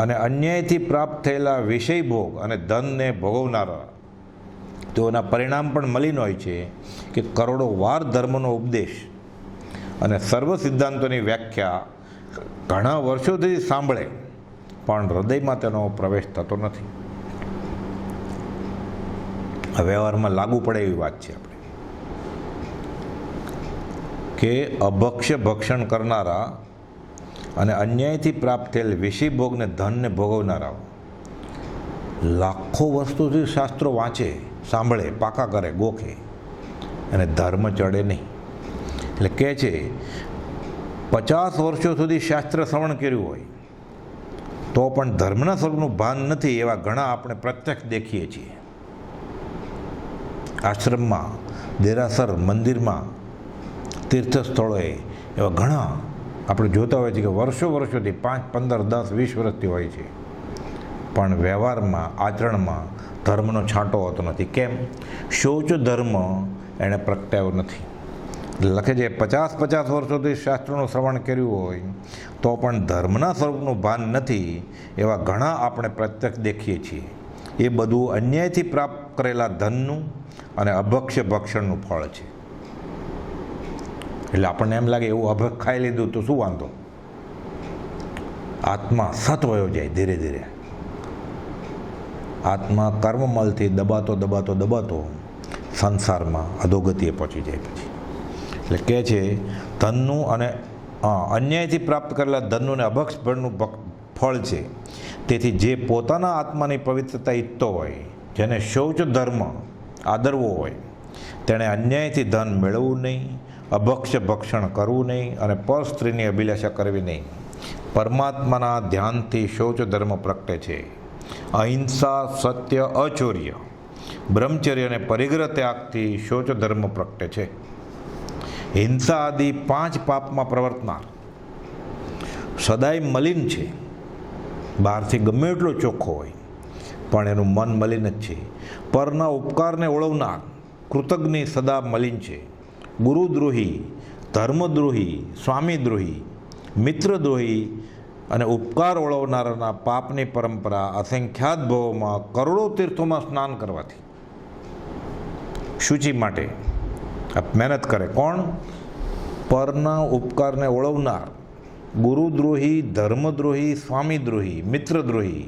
Speaker 2: અને અન્યાયથી પ્રાપ્ત થયેલા વિષય ભોગ અને ધનને ભોગવનારા, તેઓના પરિણામ પણ મલિન હોય છે કે કરોડો વાર ધર્મનો ઉપદેશ અને સર્વ સિદ્ધાંતોની વ્યાખ્યા ઘણા વર્ષોથી સાંભળે, પણ હૃદયમાં તેનો પ્રવેશ થતો નથી. આ વ્યવહારમાં લાગુ પડે એવી વાત છે આપણે કે અભક્ષ્ય ભક્ષણ કરનારા અને અન્યાયથી પ્રાપ્ત થયેલ વિષય ભોગને ધનને ભોગવનારાઓ લાખો વર્ષોથી શાસ્ત્રો વાંચે, સાંભળે, પાકા કરે, ગોખે અને ધર્મ ચડે નહીં. એટલે કહે છે 50 વર્ષો સુધી શાસ્ત્ર શ્રવણ કર્યું હોય તો પણ ધર્મના સ્વરૂપનું ભાન નથી એવા ઘણા આપણે પ્રત્યક્ષ દેખીએ છીએ. આશ્રમમાં, દેરાસર, મંદિરમાં, તીર્થ સ્થળોએ એવા ઘણા આપણે જોતા હોઈએ છીએ કે વર્ષોથી 5, 15, 10, 20 વર્ષથી હોય છે, પણ વ્યવહારમાં, આચરણમાં ધર્મનો છાંટો હોતો નથી. કેમ? શૌચ ધર્મ એણે પ્રગટાયો નથી. લખે છે 50 વર્ષોથી શાસ્ત્રોનું શ્રવણ કર્યું હોય તો પણ ધર્મના સ્વરૂપનું ભાન નથી એવા ઘણા આપણે પ્રત્યક્ષ દેખીએ છીએ. એ બધું અન્યાયથી પ્રાપ્ત કરેલા ધનનું અને અભક્ષ્ય ભક્ષણનું ફળ છે. એટલે આપણને એમ લાગે એવું અભક્ષ ખાઈ લીધું તો શું વાંધો, આત્મા સત વયો જાય. ધીરે ધીરે આત્મા કર્મમલથી દબાતો સંસારમાં અધોગતિએ પહોંચી જાય. પછી એટલે કહે છે ધનનું અને અન્યાયથી પ્રાપ્ત કરેલા ધનનું અને અભક્ષ ફળનું ફળ છે. તેથી જે પોતાના આત્માની પવિત્રતા ઈચ્છતો હોય, જેને શૌચ ધર્મ આદરવો હોય, તેણે અન્યાયથી ધન મેળવવું નહીં, અભક્ષ્ય ભક્ષણ કરવું નહીં અને પર સ્ત્રીની અભિલાષા કરવી નહીં. પરમાત્માના ધ્યાનથી શૌચ ધર્મ પ્રગટે છે. અહિંસા, સત્ય, અચૌર્ય, બ્રહ્મચર્ય અને પરિગ્રહ ત્યાગથી શૌચ ધર્મ પ્રગટે છે. હિંસા આદિ 5 પાપમાં પ્રવર્તનાર સદાય મલિન છે. બહારથી ગમે એટલો ચોખ્ખો હોય પણ એનું મન મલિન જ છે. પરના ઉપકારને ઓળવનાર કૃતજ્ઞ સદા મલિન છે. ગુરુદ્રોહી, ધર્મદ્રોહી, સ્વામીદ્રોહી, મિત્રદ્રોહી અને ઉપકાર ઓળવનારાના પાપની પરંપરા અસંખ્યાત ભવોમાં કરોડો તીર્થોમાં સ્નાન કરવાથી શુચિ માટે મહેનત કરે. કોણ? પરના ઉપકારને ઓળવનાર, ગુરુદ્રોહી, ધર્મદ્રોહી, સ્વામીદ્રોહી, મિત્રદ્રોહી,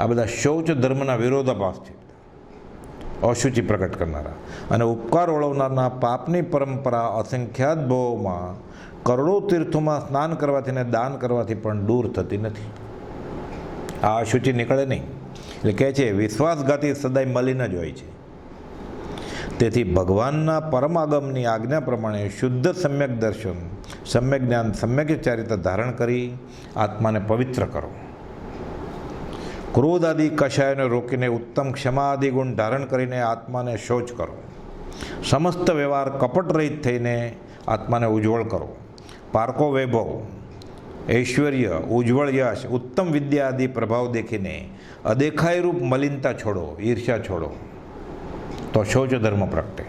Speaker 2: આ બધા શૌચ ધર્મના વિરોધાભાસ છે, અશુચિ પ્રગટ કરનારા. અને ઉપકાર ઓળવનારના પાપની પરંપરા અસંખ્યાત ભવોમાં કરોડો તીર્થોમાં સ્નાન કરવાથી અને દાન કરવાથી પણ દૂર થતી નથી. આ અશુચિ નીકળે નહીં. એટલે કહે છે વિશ્વાસઘાતી સદાય મલિન જ હોય છે. તેથી ભગવાનના પરમાગમની આજ્ઞા પ્રમાણે શુદ્ધ સમ્યક દર્શન, સમ્યક જ્ઞાન, સમ્યક ચારિત્ર ધારણ કરી આત્માને પવિત્ર કરો. ક્રોધ આદિ કષાયોને રોકીને ઉત્તમ ક્ષમા આદિ ગુણ ધારણ કરીને આત્માને શૌચ કરો. સમસ્ત વ્યવહાર કપટ રહિત થઈને આત્માને ઉજ્જવળ કરો. પારકો વૈભવ, ઐશ્વર્ય, ઉજ્જવળ યશ, ઉત્તમ વિદ્યા આદિ પ્રભાવ દેખીને અદેખાય રૂપ મલિનતા છોડો, ઈર્ષ્યા છોડો, તો શૌચ ધર્મ પ્રગટે.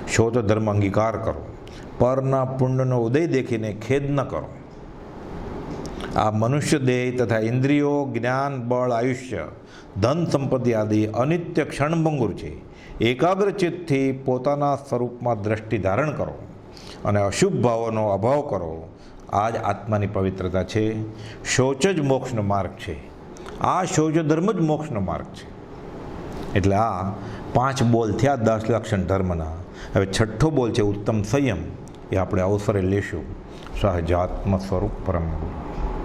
Speaker 2: શૌચ ધર્મ અંગીકાર કરો. પરના પુણ્યનો ઉદય દેખીને ખેદ ન કરો. આ મનુષ્ય દેહ તથા ઇન્દ્રિયો, જ્ઞાન, બળ, આયુષ્ય, ધન સંપત્તિ આદિ અનિત્ય ક્ષણભંગુર છે. એકાગ્ર ચિત્તથી પોતાના સ્વરૂપમાં દ્રષ્ટિ ધારણ કરો અને અશુભ ભાવોનો અભાવ કરો. આ જ આત્માની પવિત્રતા છે. શૌચ જ મોક્ષનો માર્ગ છે. આ શૌચ ધર્મ જ મોક્ષનો માર્ગ છે. એટલે આ 5 બોલ થયા 10 લક્ષણ ધર્મના. હવે 6ઠ્ઠો બોલ છે ઉત્તમ સંયમ. એ આપણે અવસરે લેશું. સહજાત્મ સ્વરૂપ પરમ ગુરુ.